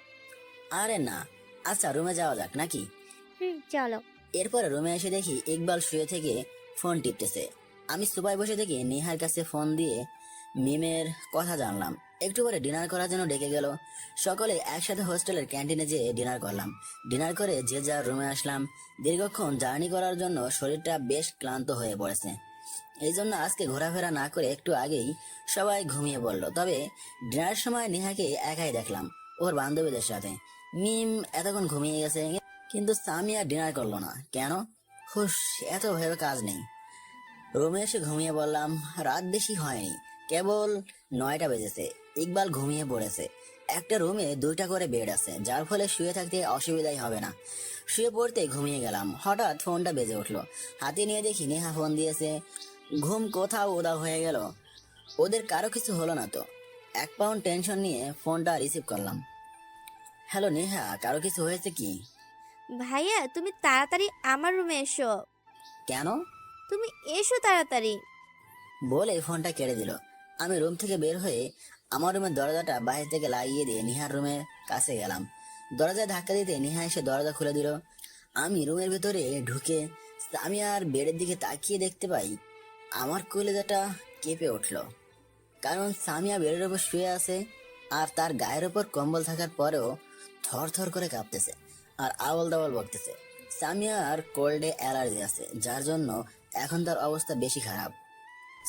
আরে না। আচ্ছা, রুমে যাওয়া যাক নাকি? চলো। এরপরে রুমে এসে দেখি ইকবাল শুয়ে থেকে ফোন টিপতেছে। আমি সোফায় বসে থেকে নেহার কাছে ফোন দিয়ে মিমের কথা জানলাম। একটু পরে ডিনার করার জন্য ডেকে গেল। সকলে একসাথে হোস্টেলের ক্যান্টিনে যেয়ে ডিনার করলাম। ডিনার করে যে যার রুমে আসলাম। দীর্ঘক্ষণ জার্নি করার জন্য শরীরটা বেশ ক্লান্ত হয়ে পড়েছে। এই জন্য আজকে ঘোরাফেরা না করে একটু আগেই সবাই ঘুমিয়ে পড়ল। তবে ডিনারের সময় নেহাকে একাই দেখলাম ওর বান্ধবীদের সাথে। মিম এতক্ষণ ঘুমিয়ে গেছে, কিন্তু সামিয়া ডিনার করলো না কেন? হুস, এত ভেবে কাজ নেই। রুমে এসে ঘুমিয়ে পড়লাম। রাত বেশি হয়নি, কেবল 9টা বেজেছে। ইকবাল ঘুমিয়ে পড়েছে। একটা রুমে 2টা করে বেড আছে, যার ফলে শুয়ে থাকতে অসুবিধাই হবে না। শুয়ে পড়তে ঘুমিয়ে গেলাম। হঠাৎ ফোনটা বেজে উঠলো। হাতে নিয়ে দেখি নেহা ফোন দিয়েছে। ঘুম কোথাও উধাও হয়ে গেল। ওদের কারো কিছু হলো না তো? 1 পাউন্ড টেনশন নিয়ে ফোনটা রিসিভ করলাম। হ্যালো নেহা, কারো কিছু হয়েছে কি? ভাইয়া, তুমি তাড়াতাড়ি আমার রুমে এসো। কেন? তুমি এসো তাড়াতাড়ি। বলে ফোনটা কেড়ে দিল। আমি রুম থেকে বের হয়ে আমার রুমের দরজাটা বাইরে থেকে লাগিয়ে দিয়ে নিহার রুমের কাছে গেলাম। দরজায় ধাক্কা দিতে নিহা এসে দরজা খুলে দিল। আমি রুমের ভেতরে ঢুকে সামিয়ার বেডের দিকে তাকিয়ে দেখতে পাই আমার কলিজাটা কেঁপে উঠল। কারণ সামিয়া বেডের উপর শুয়ে আছে, আর তার গায়ের উপর কম্বল থাকার পরেও থর থর করে কাঁপতেছে আর আবল দাবল বকতেছে। সামিয়ার কোল্ডে অ্যালার্জি আছে, যার জন্য এখন তার অবস্থা বেশি খারাপ।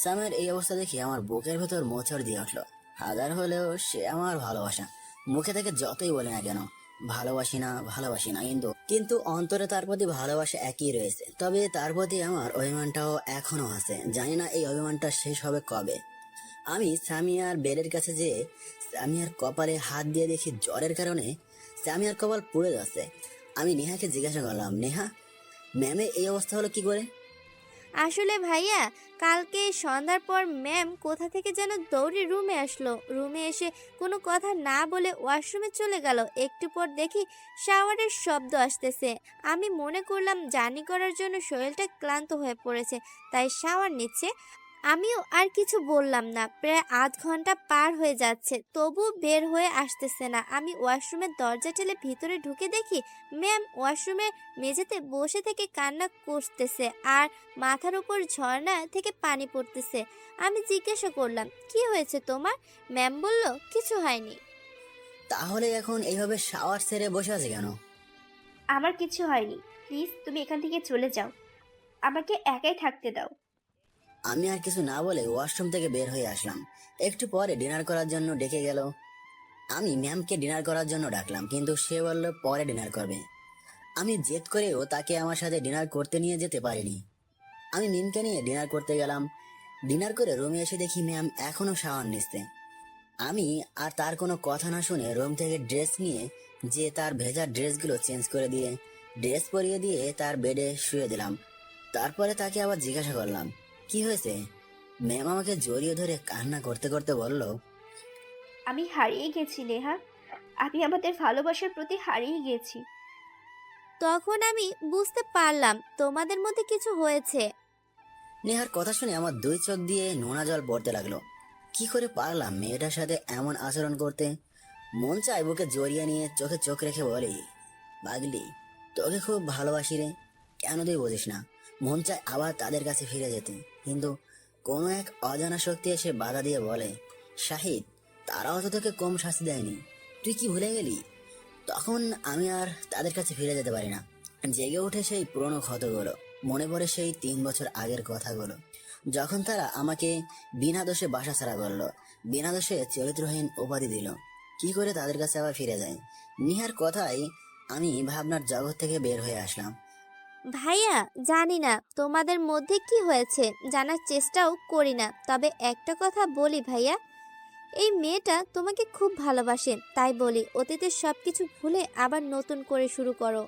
সামিয়ার এই অবস্থা দেখে আমার বুকের ভেতর মোচড় দিয়ে উঠলো। হাজার হলেও সে আমার ভালোবাসা। মুখে থেকে যতই বলে না কেন ভালোবাসি না ভালোবাসি না, কিন্তু অন্তরে তার প্রতি ভালোবাসা একই রয়েছে। তবে তার প্রতি আমার অভিমানটাও এখনো আছে। জানি না এই অভিমানটা শেষ হবে কবে। আমি সামিয়ার বেডের কাছে যেয়ে সামিয়ার কপালে হাত দিয়ে দেখি জ্বরের কারণে সামিয়ার কপাল পুড়ে যাচ্ছে। আমি নেহাকে জিজ্ঞাসা করলাম, নেহা, ম্যামের এই অবস্থা হলো কি করে? আসলে ভাইয়া, কালকে সন্ধ্যার পর ম্যাম কোথা থেকে যেন দৌড়ে রুমে আসলো। রুমে এসে কোনো কথা না বলে ওয়াশরুমে চলে গেল। একটু পর দেখি শাওয়ারের শব্দ আসতেছে। আমি মনে করলাম জার্নি করার জন্য শরীরটা ক্লান্ত হয়ে পড়েছে, তাই শাওয়ার নিচ্ছে। আমিও আর কিছু বললাম না। প্রায় আধ ঘন্টা পার হয়ে যাচ্ছে, তবু বের হয়ে আসতেছে না। আমি ওয়াশরুমের দরজা ঠেলে ভিতরে ঢুকে দেখি ম্যাম ওয়াশরুমের মেঝেতে বসে থেকে কান্না করতেছে, আর মাথার উপর ঝর্ণা থেকে পানি পড়তেছে। আমি জিজ্ঞাসা করলাম, কি হয়েছে তোমার? ম্যাম বলল, কিছু হয়নি। তাহলে এখন এইভাবে শাওয়ার ছেড়ে বসে আছে কেন? আমার কিছু হয়নি, প্লিজ তুমি এখান থেকে চলে যাও, আমাকে একাই থাকতে দাও। আমি আর কিছু না বলে ওয়াশরুম থেকে বের হয়ে আসলাম। একটু পরে ডিনার করার জন্য ডেকে গেল। আমি ম্যামকে ডিনার করার জন্য ডাকলাম, কিন্তু সে বলল পরে ডিনার করবে। আমি জেদ করেও তাকে আমার সাথে ডিনার করতে নিয়ে যেতে পারিনি। আমি মিমকে নিয়ে ডিনার করতে গেলাম। ডিনার করে রুমে এসে দেখি ম্যাম এখনো শাওয়ার নিচ্ছে। আমি আর তার কোনো কথা না শুনে রুম থেকে ড্রেস নিয়ে যে তার ভেজা ড্রেসগুলো চেঞ্জ করে দিয়ে ড্রেস পরিয়ে দিয়ে তার বেডে শুয়ে দিলাম। তারপরে তাকে আবার জিজ্ঞাসা করলাম, কি হয়েছে? ম্যাম আমাকে জড়িয়ে ধরে কান্না করতে করতে বলল, আমি হারিয়ে গেছি নেহা, আমি আমাদের ভালোবাসার প্রতি হারিয়ে গেছি। তখন আমি বুঝতে পারলাম তোমাদের মধ্যে কিছু হয়েছে। নেহার কথা শুনে আমার 2 চোখ দিয়ে নোনা জল পড়তে লাগলো। কি করে পারলাম মেয়েটার সাথে এমন আচরণ করতে? মন চায় বুকে জড়িয়ে নিয়ে চোখে চোখ রেখে বলি, পাগলি, তোকে খুব ভালোবাসি রে, কেন তুই বুঝিস না? মন চায় আবার তাদের কাছে ফিরে যেতে, কিন্তু কোনো এক অজানা শক্তি এসে বাধা দিয়ে বলে, শাহিদ, তারাও তো তোকে কম শাস্তি দেয়নি, তুই কি ভুলে গেলি? তখন আমি আর তাদের কাছে ফিরে যেতে পারি না। জেগে উঠে সেই পুরনো ক্ষতগুলো, মনে পড়ে সেই 3 বছর আগের কথাগুলো, যখন তারা আমাকে বিনা দোষে বাসা ছাড়া করলো, বিনা দোষে চরিত্রহীন উপাধি দিল। কি করে তাদের কাছে আবার ফিরে যায়? নিহার কথাই আমি ভাবনার জগৎ থেকে বের হয়ে আসলাম। ভাইয়া, জানি না তোমাদের মধ্যে কি হয়েছে, জানার চেষ্টাও করি না, তবে একটা কথা বলি ভাইয়া, এই মেয়েটা তোমাকে খুব ভালোবাসে। তাই বলি, অতীতের সবকিছু ভুলে আবার নতুন করে শুরু করো।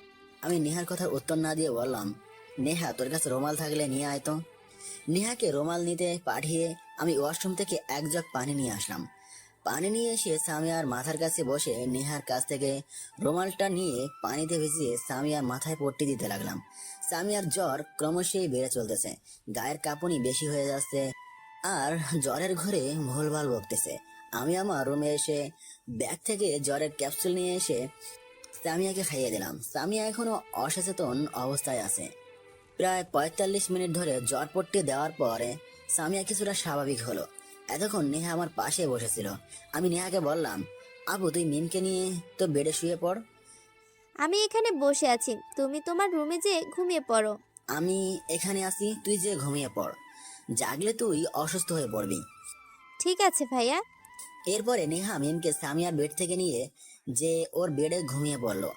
আমি নেহার কথার উত্তর না দিয়ে বললাম, নেহা তোর কাছে রুমাল থাকলে নিয়ে আয় তো। নেহাকে রুমাল নিতে পাঠিয়ে আমি ওয়াশরুম থেকে এক জগ পানি নিয়ে আসলাম। পানি নিয়ে এসে সামিয়ার মাথার কাছে বসে নেহার কাছ থেকে রুমালটা নিয়ে পানিতে ভিজিয়ে সামিয়ার মাথায় পট্টি দিতে লাগলাম। সামিয়ার জ্বর ক্রমশই বেড়ে চলতেছে, গায়ের কাঁপুনি বেশি হয়ে যাচ্ছে আর জ্বরের ঘরে ভুলভাল বকতেছে। আমি আমার রুমে এসে ব্যাগ থেকে জ্বরের ক্যাপসুল নিয়ে এসে সামিয়াকে খাইয়ে দিলাম। সামিয়া এখনো অসচেতন অবস্থায় আছে। প্রায় 45 মিনিট ধরে জ্বর পট্টি দেওয়ার পরে সামিয়া কিছুটা স্বাভাবিক হলো। এতক্ষণ নেহা আমার পাশে বসেছিল। আমি নেহাকে বললাম, আপু তুই মিমকে নিয়ে তো বেডে শুয়ে পড়। আমি এখানে বসে আছি, তুমি তোমার রুমে যেয়ে ঘুমিয়ে পড়ো। আমি এখানে আছি, তুই যে ঘুমিয়ে পড়, জাগলে তুই অসুস্থ হয়ে পড়বি। ঠিক আছে ভাইয়া। এরপরে নেহা মিমকে সামিয়ার বেড থেকে নিয়ে যে ওর বেডে ঘুমিয়ে পড়লো।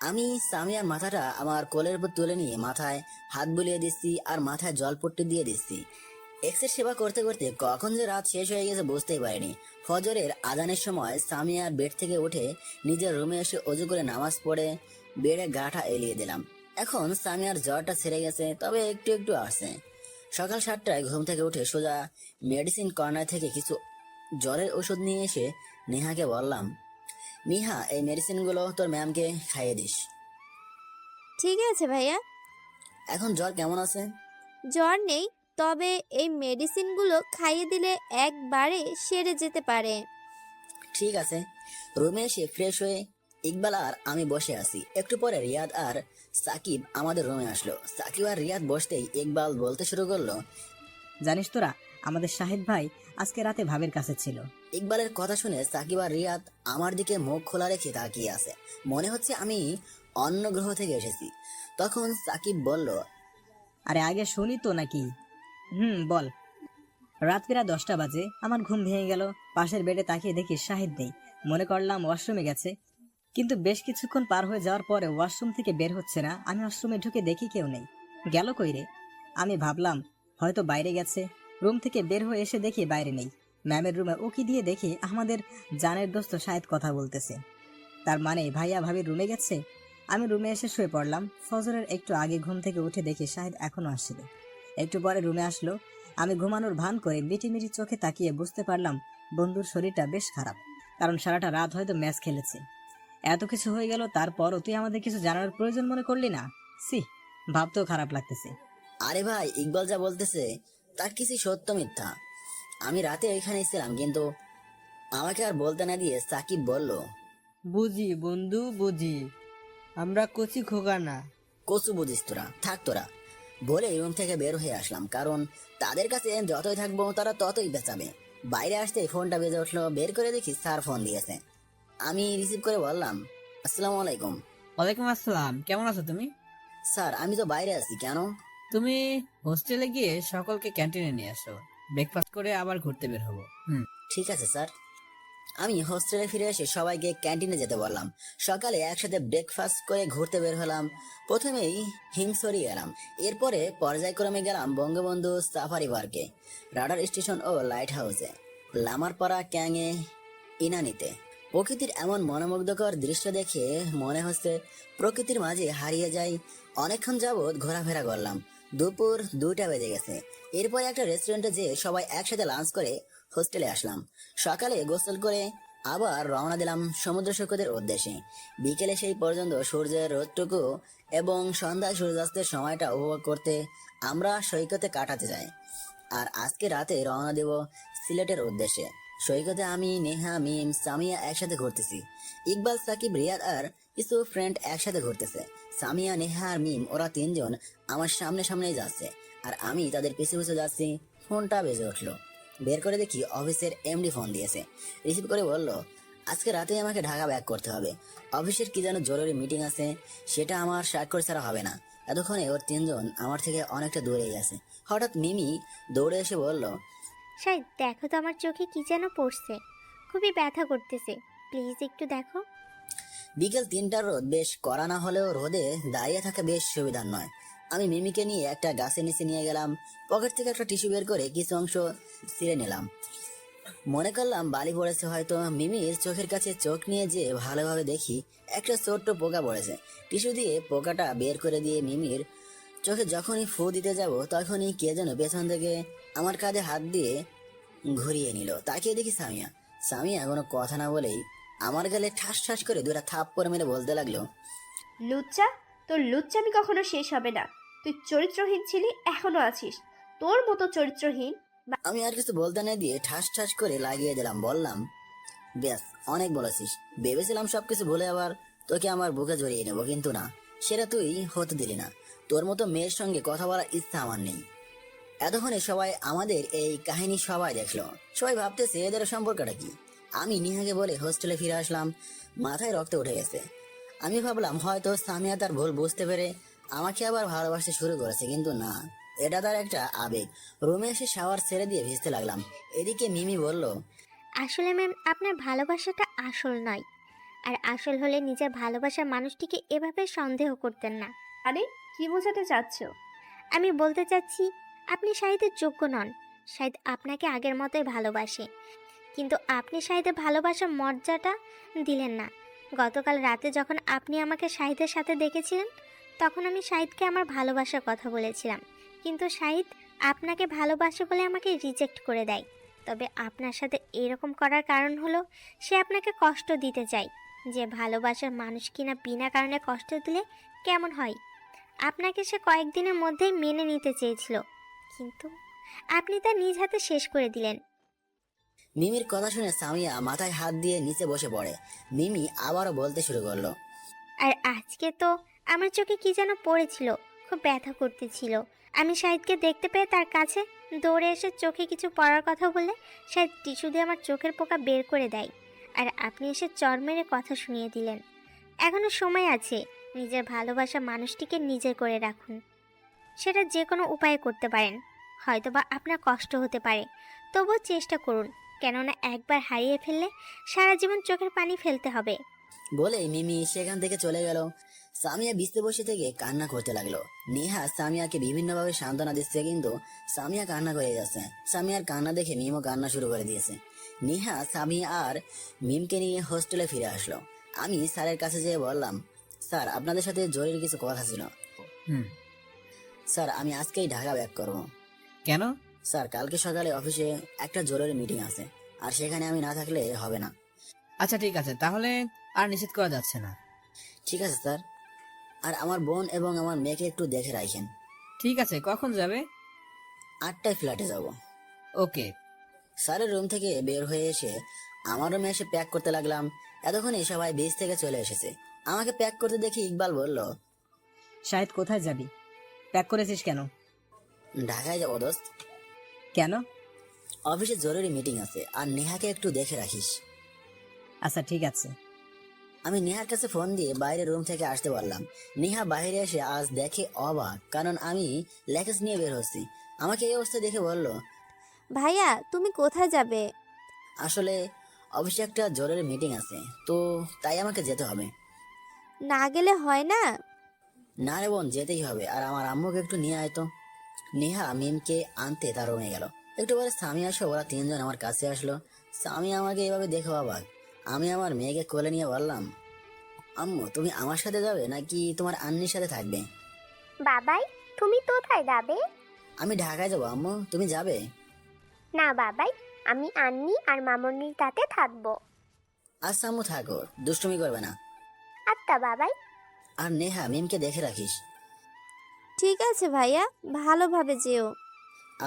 আমি সামিয়ার মাথাটা আমার কোলের উপর তুলে নিয়ে মাথায় হাত বুলিয়ে দিচ্ছি আর মাথায় জলপট্টি দিয়ে দিচ্ছি। এক্সের সেবা করতে করতে কখন যে রাত শেষ হয়ে গেছে বুঝতেই পারিনি। ফজরের আজানের সময় সামিয়ার বেড থেকে উঠে নিজের রুমে এসে অজু করে নামাজ পড়ে বেডে গাটা এলিয়ে দিলাম। এখন সামিয়ার জ্বরটা ছেড়ে গেছে, তবে একটু একটু আসছে। সকাল 7টায় ঘুম থেকে উঠে সোজা মেডিসিন কর্নার থেকে কিছু জ্বরের ওষুধ নিয়ে এসে নেহাকে বললাম, নিহা এই মেডিসিনগুলো তোর ম্যামকে খাইয়ে দিস। ঠিক আছে ভাইয়া। এখন জ্বর কেমন আছে? জ্বর নেই, তবে এই মেডিসিনগুলো খাইয়ে দিলে একবারে সেরে যেতে পারে। ঠিক আছে। রুমে এসে ফ্রেশ হয়ে ইকবাল আর আমি বসে আছি। একটু পরে রিয়াদ আর সাকিব আমাদের রুমে আসলো। সাকিব আর রিয়াদ বসতেই ইকবাল বলতে শুরু করলো, জানিস তোরা, আমাদের শাহিদ ভাই আজকে রাতে ভাবের কাছে ছিল। ইকবালের কথা শুনে সাকিব আর রিয়াদ আমার দিকে মুখ খোলা রেখে তাকিয়ে আছে, মনে হচ্ছে আমি অন্য গ্রহ থেকে এসেছি। তখন সাকিব বলল, আরে আগে শুনি তো নাকি। বল। রাত প্রায় 10টা বাজে, আমার ঘুম ভেঙে গেল। পাশের বেডে তাকিয়ে দেখি শাহিদ নেই। মনে করলাম ওয়াশরুমে গেছে, কিন্তু বেশ কিছুক্ষণ পার হয়ে যাওয়ার পরে ওয়াশরুম থেকে বের হচ্ছে না। আমি ওয়াশরুমে ঢুকে দেখি কেউ নেই। গেল কই রে? আমি ভাবলাম হয়তো বাইরে গেছে। রুম থেকে বের হয়ে এসে দেখি বাইরে নেই। ম্যামের রুমে উকি দিয়ে দেখি আমাদের জানের দোস্ত শাহিদ কথা বলতেছে। তার মানে ভাইয়া ভাবির রুমে গেছে। আমি রুমে এসে শুয়ে পড়লাম। ফজরের একটু আগে ঘুম থেকে উঠে দেখি শাহিদ এখনো আসছিল। একটু পরে রুমে আসলো। আমি ঘুমানোর ভান করে মিটি চোখে তাকিয়ে বুঝতে পারলাম বন্ধুর শরীরটা বেশ খারাপ, কারণ সারাটা রাত হয়তো ম্যাচ খেলেছে। এত কিছু হয়ে গেল, তারপরও তুই আমাদের কিছু জানার প্রয়োজন মনে করলি না? সি, ভাবতেও খারাপ লাগতেছে। আরে ভাই, ইকবাল যা বলতেছে তার কিছু সত্য মিথ্যা। আমি রাতে এখানে ছিলাম, কিন্তু আমাকে আর বলতে না দিয়ে সাকিব বলল, বুঝি বন্ধু বুঝি, আমরা কচি খোকা না। কচু বুঝিস তোরা, থাক তোরা বলে রুম থেকে বের হয়ে আসলাম। কারণ তাদের কাছে যতই থাকবো তারা ততই বেচাবে। বাইরে আসতে ফোনটা বেজে উঠলো। বের করে দেখি স্যার ফোন দিয়েছে। আমি রিসিভ করে বললাম, আসসালামু আলাইকুম। ওয়ালাইকুম আসসালাম, কেমন আছো তুমি? স্যার আমি তো বাইরে আছি। কেন? তুমি হোস্টেলে গিয়ে সকলকে ক্যান্টিনে নিয়ে আসো, ব্রেকফাস্ট করে আবার ঘুরতে বের হবো। ঠিক আছে স্যার। আমি হোস্টেলে ফিরে এসে সবাইকে ক্যান্টিনে যেতে বললাম। সকালে একসাথে ব্রেকফাস্ট করে ঘুরতে বের হলাম। প্রথমেই হিমসরি গেলাম, এরপরে পর্যায়ক্রমে গেলাম বঙ্গবন্ধু সাফারি পার্কে, রাডার স্টেশন ও লাইট হাউসে, লামারপাড়া, ক্যাঙে, ইনানিতে। প্রকৃতির এমন মনোমুগ্ধকর দৃশ্য দেখে মনে হচ্ছে প্রকৃতির মাঝে হারিয়ে যাই। অনেকক্ষণ যাবৎ ঘোরাফেরা করলাম। দুপুর 2টা বেজে গেছে। এরপরে একটা রেস্টুরেন্টে যেয়ে সবাই একসাথে লাঞ্চ করে হোস্টেলে আসলাম। সকালে গোসল করে আবার রওনা দিলাম সমুদ্র সৈকতের উদ্দেশ্যে। বিকেলে সেই পর্যন্ত সূর্যের রোদটুকু এবং সন্ধ্যায় সূর্যাস্তের সময়টা উপভোগ করতে আমরা সৈকতে কাটাতে যাই। আর আজকে রাতে রওনা দেব সিলেটের উদ্দেশ্যে। সৈকতে আমি, নেহা, মিম, সামিয়া একসাথে ঘুরতেছি। ইকবাল, সাকিব, রিয়াদ আর কিছু ফ্রেন্ড একসাথে ঘুরতেছে। সামিয়া, নেহা আর মিম ওরা 3জন আমার সামনে সামনেই যাচ্ছে আর আমি তাদের পিছু পিছু যাচ্ছি। ফোনটা বেজে উঠলো। বের করে দেখি অফিসের এমডি ফোন দিয়েছে। রিসিভ করে বলল, আজকে রাতে আমাকে ঢাকা ব্যাক করতে হবে। অফিসের কি যেন জরুরি মিটিং আছে, সেটা আমার স্বাক্ষর ছাড়া হবে না। এতক্ষণে ওর 3জন আমার থেকে অনেকটা দূরেই আছে। হঠাৎ মিমি দৌড়ে এসে বলল, শাহিদ দেখো তো আমার চোখে কি যেন পড়ছে, খুবই ব্যথা করতেছে, প্লিজ একটু দেখো। বিকেল 3টার রোদ বেশ কড়া না হলেও রোদে দাঁড়িয়ে থাকা বেশ সুবিধার নয়। আমি মিমিকে নিয়ে একটা গাছের নিচে নিয়ে গেলাম। পকেট থেকে একটা টিস্যু বের করে কিছু অংশ ছিঁড়ে নিলাম। মনে করলাম বালি পড়েছে হয়তো। মিমির চোখের কাছে চোখ নিয়ে যে ভালোভাবে দেখি একটা ছোট্ট পোকা পড়েছে। টিস্যু দিয়ে পোকাটা বের করে দিয়ে মিমির চোখে যখনই ফু দিতে যাব তখনই কে যেন পেছন থেকে আমার কাঁধে হাত দিয়ে ঘুরিয়ে নিল। তাকিয়ে দেখি সামিয়া। সামিয়া কোনো কথা না বলেই আমার গালে ঠাস ঠাস করে দুটা থাপ্পড় মেরে বলতে লাগলো, লুচ্চা, তোর লুচ্চামি কখনো শেষ হবে না। তুই চরিত্রহীন ছিলি, এখনো আছিস। তোর মতো চরিত্রহীন। আমি আর কিছু বলতে না দিয়ে ঠাস ঠাস করে লাগিয়ে দিলাম। বললাম, ব্যাস অনেক বলেছিস। ভেবেছিলাম সবকিছু ভুলে আবার তোকে আমার বুকে জড়িয়ে নেবো, কিন্তু না, সেটা তুই হতে দিলি না। তোর মতো মেয়ের সঙ্গে কথা বলার ইচ্ছা আমার নেই। এতক্ষণে সবাই আমাদের এই কাহিনী সবাই দেখলো। সবাই ভাবতেছে এদের সম্পর্কটা কি। আমি নিহাকে বলে হোস্টেলে ফিরে আসলাম। মাথায় রক্ত উঠে গেছে। আমি ভাবলাম হয়তো সামিয়া তার ভুল বুঝতে পেরে আমাকে আবার ভালোবাসতে শুরু করেছে, কিন্তু না, এটা তার একটা আবেগ। রুমে এসে শাওয়ার ছেড়ে দিয়ে ভিজতে লাগলাম। এদিকে মিমি বলল, আসলে ম্যাম, আপনার ভালোবাসাটা আসল নয়, আর আসল হলে নিজের ভালোবাসার মানুষটিকে এভাবে সন্দেহ করতেন না। মানে কি বোঝাতে চাচ্ছ? আমি বলতে চাচ্ছি, আপনি শাহিদের যোগ্য নন। শাহিদ আপনাকে আগের মতোই ভালোবাসে, কিন্তু আপনি শাহিদের ভালোবাসার মর্যাদা দিলেন না। গতকাল রাতে যখন আপনি আমাকে শাহিদের সাথে দেখেছিলেন, তখন আমি শাহিদকে আমার ভালোবাসার কথা বলেছিলাম, কিন্তু শাহিদ আপনাকে ভালোবাসে বলে আমাকে রিজেক্ট করে দেয়। তবে আপনার সাথে এরকম করার কারণ হলো সে আপনাকে কষ্ট দিতে চায়। যে ভালোবাসার মানুষ কিনা বিনা কারণে কষ্ট দিলে কেমন হয়। আপনাকে সে কয়েকদিনের মধ্যেই মেনে নিতে চেয়েছিল, কিন্তু আপনি তা নিজ হাতে শেষ করে দিলেন। মিমির কথা শুনে সামিয়া মাথায় হাত দিয়ে নিচে বসে পড়ে। মিমি আবারও বলতে শুরু করলো, আর আজকে তো আমার চোখে কি যেন পড়েছিল, খুব ব্যথা করতেছিল। আমি শাহিদকে দেখতে পেয়ে তার কাছে দৌড়ে এসে চোখে কিছু পড়ার কথা বললে শাহিদ টিস্যু দিয়ে আমার চোখের পোকা বের করে দেয়, আর আপনি এসে চর মেরে কথা শুনিয়ে দিলেন। এখনো সময় আছে, নিজের ভালোবাসা মানুষটিকে নিজে করে রাখুন। সেটা যে কোনো উপায়ে করতে পারেন। হয়তোবা আপনার কষ্ট হতে পারে, তবুও চেষ্টা করুন, কেননা একবার হারিয়ে ফেললে সারা জীবন চোখের পানি ফেলতে হবে। বলেই মিমি সেখান থেকে চলে গেল। সামিয়া বিছতে বসে থেকে কান্না করতে লাগলো। নেহা সামিয়াকে বিভিন্নভাবে সান্ত্বনা দিচ্ছে, কিন্তু সামিয়া কান্না করে যাচ্ছে। সামিয়ার কান্না দেখে মিমও কান্না শুরু করে দিয়েছে। নেহা, সামিয়া আর মিমকে নিয়ে হোস্টেলে ফিরে আসলো। আমি স্যারের কাছে যেয়ে বললাম, স্যার, আপনাদের সাথে জরুরি কিছু কথা ছিল। স্যার, আমি আজকেই ঢাকা ব্যাক করবো। কেন? স্যার, কালকে সকালে অফিসে একটা জরুরি মিটিং আছে, আর সেখানে আমি না থাকলে হবে না। আচ্ছা ঠিক আছে, তাহলে আর নিষেধ করা যাচ্ছে না। ঠিক আছে স্যার, আর আমার বোন এবং আমার মেয়েকে একটু দেখে রাখেন। ঠিক আছে, কখন যাবে? 8টায় ফ্ল্যাটে যাব। ওকে। স্যারের রুম থেকে বের হয়ে এসে আমার রুমে এসে প্যাক করতে লাগলাম। এতক্ষণে সবাই বিচ থেকে চলে এসেছে। আমাকে প্যাক করতে দেখি ইকবাল বলল, শাহিদ কোথায় যাবি? প্যাক করেছিস কেন? ঢাকায় যাবো দোস্ত। কেন? অফিসে জরুরি মিটিং আছে, আর নেহাকে একটু দেখে রাখিস। আচ্ছা ঠিক আছে। আমি নেহার কাছে ফোন দিয়ে বাইরে রুম থেকে আসতে বললাম। নেহা বাইরে এসে আজ দেখে অবাক, কারণ আমি ল্যাকেজ নিয়ে বের হচ্ছি। আমাকে এই অবস্থা দেখে বলল, ভাইয়া তুমি কোথায় যাবে? আসলে অফিসে একটা জরুরি মিটিং আছে, তো তাই আমাকে যেতে হবে। না গেলে হয় না? না রে বোন, যেতেই হবে। আর আমার আম্মুকে একটু নিয়ে আয় তো। নেহা মিমকে আনতে তার রুমে গেল। একটু পরে স্বামী আসো, ওরা 3জন আমার কাছে আসলো। স্বামী আমাকে এভাবে দেখো অবাক। আমি আমার মেয়েকে কোলে নিয়ে বললাম, আম্মু, তুমি আমার সাথে যাবে নাকি তোমার আন্নির সাথে থাকবে? বাবাই, তুমি কোথায় যাবে? আমি ঢাকায় যাবো আম্মু, তুমি যাবে? না বাবাই, আমি আন্নি আর মামনির সাথে থাকবো। আচ্ছা আম্মু, থাকো, দুষ্টুমি করবে না। আচ্ছা বাবাই। আর নেহা, মিমকে দেখে রাখিস। ঠিক আছে ভাইয়া, ভালোভাবে যেও।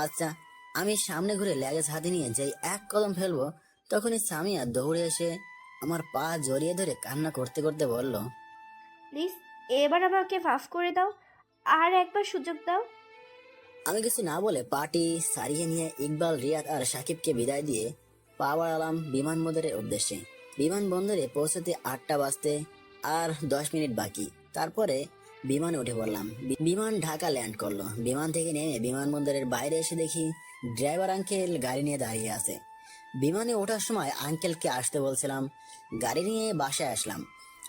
আচ্ছা। আমি সামনে ঘুরে ল্যাগেজ হাতে নিয়ে যেই এক কদম ফেলবো, তখনই সামিয়া দৌড়ে এসে আমার পা জড়িয়ে ধরে কান্না করতে করতে বলল, প্লিজ এবার আমাকে মাফ করে দাও, আর একবার সুযোগ দাও। আমি কিছু না বলে পাটি সারিয়ে নিয়ে ইকবাল, রিয়াদ আর সাকিবকে বিদায় দিয়ে পা বাড়ালাম বিমানবন্দরের উদ্দেশ্যে। বিমানবন্দরে পৌঁছতে 8টা বাজতে আর 10 মিনিট বাকি। তারপরে বিমানে উঠে পড়লাম। বিমান ঢাকা ল্যান্ড করলো। বিমান থেকে নেমে বিমানবন্দরের বাইরে এসে দেখি ড্রাইভার আঙ্কেল গাড়ি নিয়ে দাঁড়িয়ে আছে। বিমানে ওঠার সময় আঙ্কেলকে আসতে বলছিলাম, গাড়ি নিয়ে বাসায় আসলাম।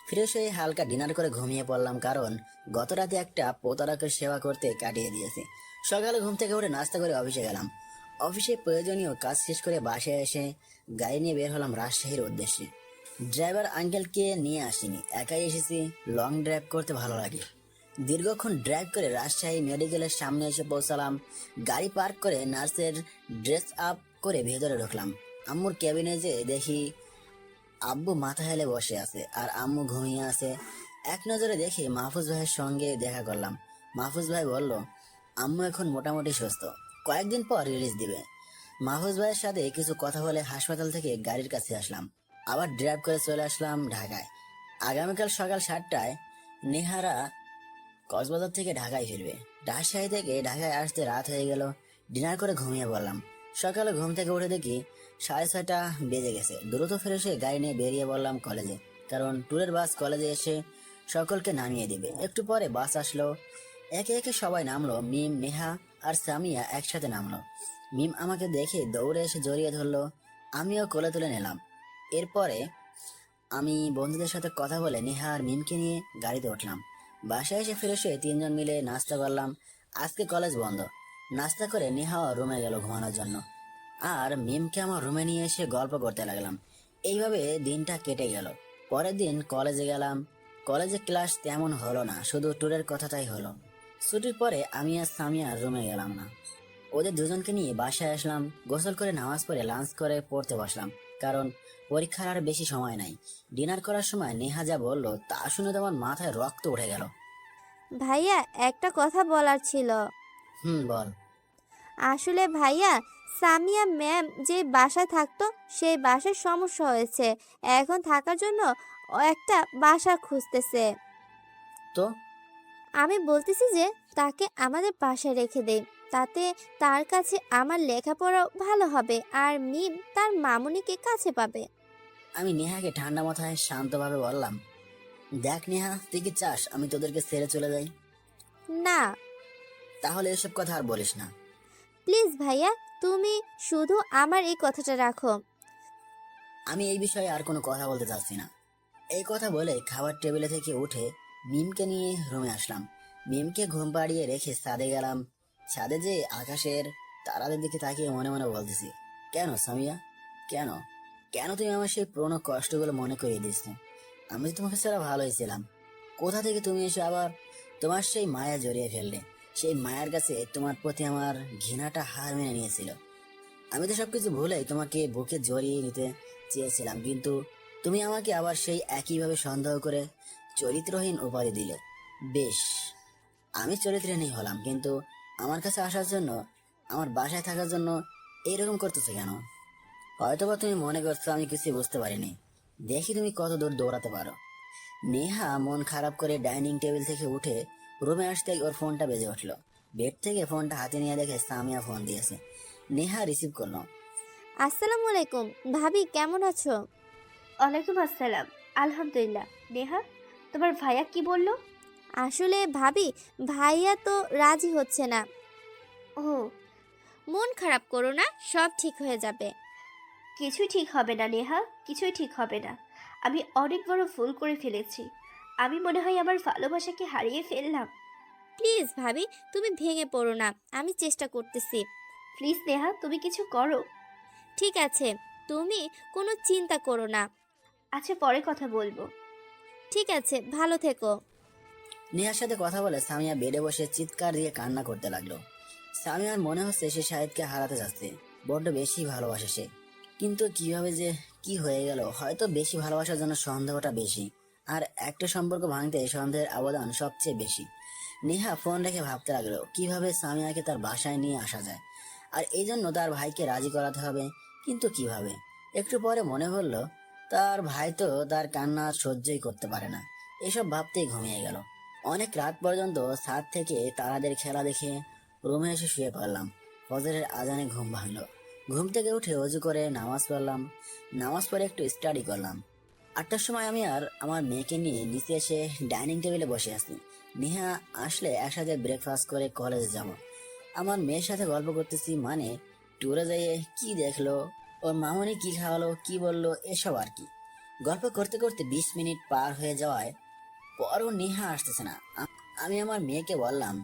ফ্রেশ হয়ে হালকা ডিনার করে ঘুমিয়ে পড়লাম, কারণ গত রাতে একটা প্রতারকের সেবা করতে কাটিয়ে দিয়েছি। সকালে ঘুম থেকে উঠে নাস্তা করে অফিসে গেলাম। অফিসে প্রয়োজনীয় কাজ শেষ করে বাসায় এসে গাড়ি নিয়ে বের হলাম রাজশাহীর উদ্দেশ্যে। ড্রাইভার আঙ্কেলকে নিয়ে আসিনি, একাই এসেছি। লং ড্রাইভ করতে ভালো লাগে। দীর্ঘক্ষণ ড্রাইভ করে রাজশাহী মেডিকেলের সামনে এসে পৌঁছালাম। গাড়ি পার্ক করে নার্সের ড্রেস আপ করে ভেতরে ঢুকলাম। আম্মুর ক্যাবিনে যে দেখি আব্বু মাথা হেলে বসে আছে আর আম্মু ঘুমিয়ে আছে। এক নজরে দেখে মাহফুজ ভাইয়ের সঙ্গে দেখা করলাম। মাহফুজ ভাই বলল, আম্মু এখন মোটামুটি সুস্থ, কয়েকদিন পর রিলিজ দিবে। মাহফুজ ভাইয়ের সাথে কিছু কথা বলে হাসপাতাল থেকে গাড়ির কাছে আসলাম। আবার ড্রাইভ করে চলে আসলাম ঢাকায়। আগামীকাল সকাল 7টায় নেহারা কক্সবাজার থেকে ঢাকায় ফিরবে। রাজশাহী থেকে ঢাকায় আসতে রাত হয়ে গেল। ডিনার করে ঘুমিয়ে পড়লাম। সকালে ঘুম থেকে উঠে দেখি 6:30 বেজে গেছে। দ্রুত ফিরে এসে গাড়ি নিয়ে বেরিয়ে পড়লাম কলেজে, কারণ ট্যুরের বাস কলেজে এসে সকলকে নামিয়ে দিবে। একটু পরে বাস আসলো। একে একে সবাই নামলো। মিম, নেহা আর সামিয়া একসাথে নামলো। মিম আমাকে দেখে দৌড়ে এসে জড়িয়ে ধরলো, আমিও কোলে তুলে নিলাম। এরপরে আমি বন্ধুদের সাথে কথা বলে নেহা আর মিমকে নিয়ে গাড়িতে উঠলাম। বাসায় এসে ফিরে এসে 3জন মিলে নাস্তা করলাম। আজকে কলেজ বন্ধ। নাস্তা করে নেহা রুমে গেল ঘুমানোর জন্য, আর মিমকে আমার রুমে নিয়ে এসে গল্প করতে লাগলাম। এইভাবে দিনটা কেটে গেল। পরের দিন কলেজে গেলাম। কলেজে ক্লাস তেমন হলো না, শুধু ট্যুরের কথাটাই হলো। ছুটির পরে আমি আর সামিয়া রুমে গেলাম না। ওদের দুজনকে নিয়ে বাসায় আসলাম। গোসল করে নামাজ পড়ে লাঞ্চ করে পড়তে বসলাম, কারণ পরীক্ষার আর বেশি সময় নাই। ডিনার করার সময় নেহা যা বললো তা শুনে তো আমার মাথায় রক্ত উঠে গেল। ভাইয়া, একটা কথা বলার ছিল। বল। আসলে ভাইয়া, সামিয়া ম্যাম যে বাসায় থাকতো সেই বাসার সমস্যা হয়েছে, এখন থাকার জন্য ও একটা বাসা খুঁজতেছে। তো আমি বলতেছি যে তাকে আমাদের বাসায় রেখে দেই, তাতে তার কাছে আমার লেখাপড়াও ভালো হবে আর মিম তার মামুনিকে কাছে পাবে। আমি নেহাকে ঠান্ডা মাথায় শান্তভাবে বললাম, দেখ নেহা, তুই কি চাস আমি তোদেরকে ছেড়ে চলে যাই? না তাহলে এসব কথা আর বলিস না। প্লিজ ভাইয়া, তুমি শুধু আমার এই কথাটা রাখো। আমি এই বিষয়ে আর কোনো কথা বলতে চাচ্ছি না। এই কথা বলে খাবার টেবিলে থেকে উঠে মিমকে নিয়ে রুমে আসলাম। মিমকে ঘুম পাড়িয়ে রেখে ছাদে গেলাম। ছাদে যে আকাশের তারাদের দিকে তাকিয়ে মনে মনে বলতেছি, কেন সামিয়া, কেন কেন তুমি আমার সেই পুরোনো কষ্টগুলো মনে করিয়ে দিচ্ছ? আমি তো তোমাকে ছাড়া ভালোই ছিলাম। কোথা থেকে তুমি এসে আবার তোমার সেই মায়া জড়িয়ে ফেললে? সেই মায়ার কাছে তোমার প্রতি আমার ঘৃণাটা হার মেনে নিয়েছিল। আমি তো সবকিছু ভুলেই তোমাকে বুকে জড়িয়ে নিতে চেয়েছিলাম, কিন্তু তুমি আমাকে আবার সেই একইভাবে সন্দেহ করে চরিত্রহীন উপাধি দিলে। বেশ, আমি চরিত্রহীন হলাম, কিন্তু আমার কাছে আসার জন্য, আমার বাসায় থাকার জন্য এইরকম করতেছো কেন? হয়তোবা তুমি মনে করছো আমি কিছু বুঝতে পারিনি। দেখি তুমি কত দূর দৌড়াতে পারো। নেহা মন খারাপ করে ডাইনিং টেবিল থেকে উঠে রুমে আসতেই ওর ফোনটা বেজে উঠলো। বেড থেকে ফোনটা হাতে নিয়ে দেখে সামিয়া ফোন দিয়েছে। নেহা রিসিভ করলো। আসসালামু আলাইকুম ভাবি, কেমন আছো? ওয়ালাইকুম আসসালাম, আলহামদুলিল্লাহ। নেহা, তোমার ভাইয়া কি বললো? আসলে ভাবি, ভাইয়া তো রাজি হচ্ছে না। ও, মন খারাপ করো না, সব ঠিক হয়ে যাবে। কিছুই ঠিক হবে না নেহা, কিছুই ঠিক হবে না। আমি অনেক বড় ভুল করে ফেলেছি। আমি মনে হয় আমার ভালোবাসাকে হারিয়ে ফেললাম। প্লিজ ভাবি, তুমি ভেঙে পড়ো না, আমি চেষ্টা করতেছি। প্লিজ নেহা, তুমি কিছু করো। ঠিক আছে, তুমি কোনো চিন্তা করো না। আচ্ছা, পরে কথা বলবো। ঠিক আছে, ভালো থেকো। নেহার সাথে কথা বলে সামিয়া বেডে বসে চিৎকার দিয়ে কান্না করতে লাগলো। সামিয়ার মনে হচ্ছে সে শাহিদকে হারাতে যাচ্ছে। বড্ড বেশি ভালোবাসে সে, কিন্তু কিভাবে যে কি হয়ে গেল। হয়তো বেশি ভালোবাসার জন্য সন্দেহটা বেশি, আর একটা সম্পর্ক ভাঙতে সন্দেহের অবদান সবচেয়ে বেশি। নেহা ফোন রেখে ভাবতে লাগলো কিভাবে সামিয়াকে তার বাসায় নিয়ে আসা যায়, আর এই জন্য তার ভাইকে রাজি করাতে হবে। কিন্তু কিভাবে? একটু পরে মনে হলো তার ভাই তো তার কান্না আর সহ্যই করতে পারে না। এসব ভাবতেই ঘুমিয়ে গেল। অনেক রাত পর্যন্ত ছাদ থেকে তারাদের খেলা দেখে রুমে এসে শুয়ে পড়লাম। ফজরের আজানে ঘুম ভাঙলো। ঘুম থেকে উঠে অজু করে নামাজ পড়লাম। নামাজ পড়ে একটু স্টাডি করলাম। 8টার সময় আমি আর আমার মেয়েকে নিয়ে নিচে এসে ডাইনিং টেবিলে বসে আছি। নেহা আসলে একসাথে ব্রেকফাস্ট করে কলেজে যাব। আমার মেয়ের সাথে গল্প করতেছি, মানে ট্যুরে যেয়ে কি দেখলো, ওর মামনি কি খাওয়ালো, কি বললো, এসব আর কি। গল্প করতে করতে 20 মিনিট পার হয়ে যাওয়ায় পরও নেহা আসতেছে না। আমি আমার মেয়েকে বললাম,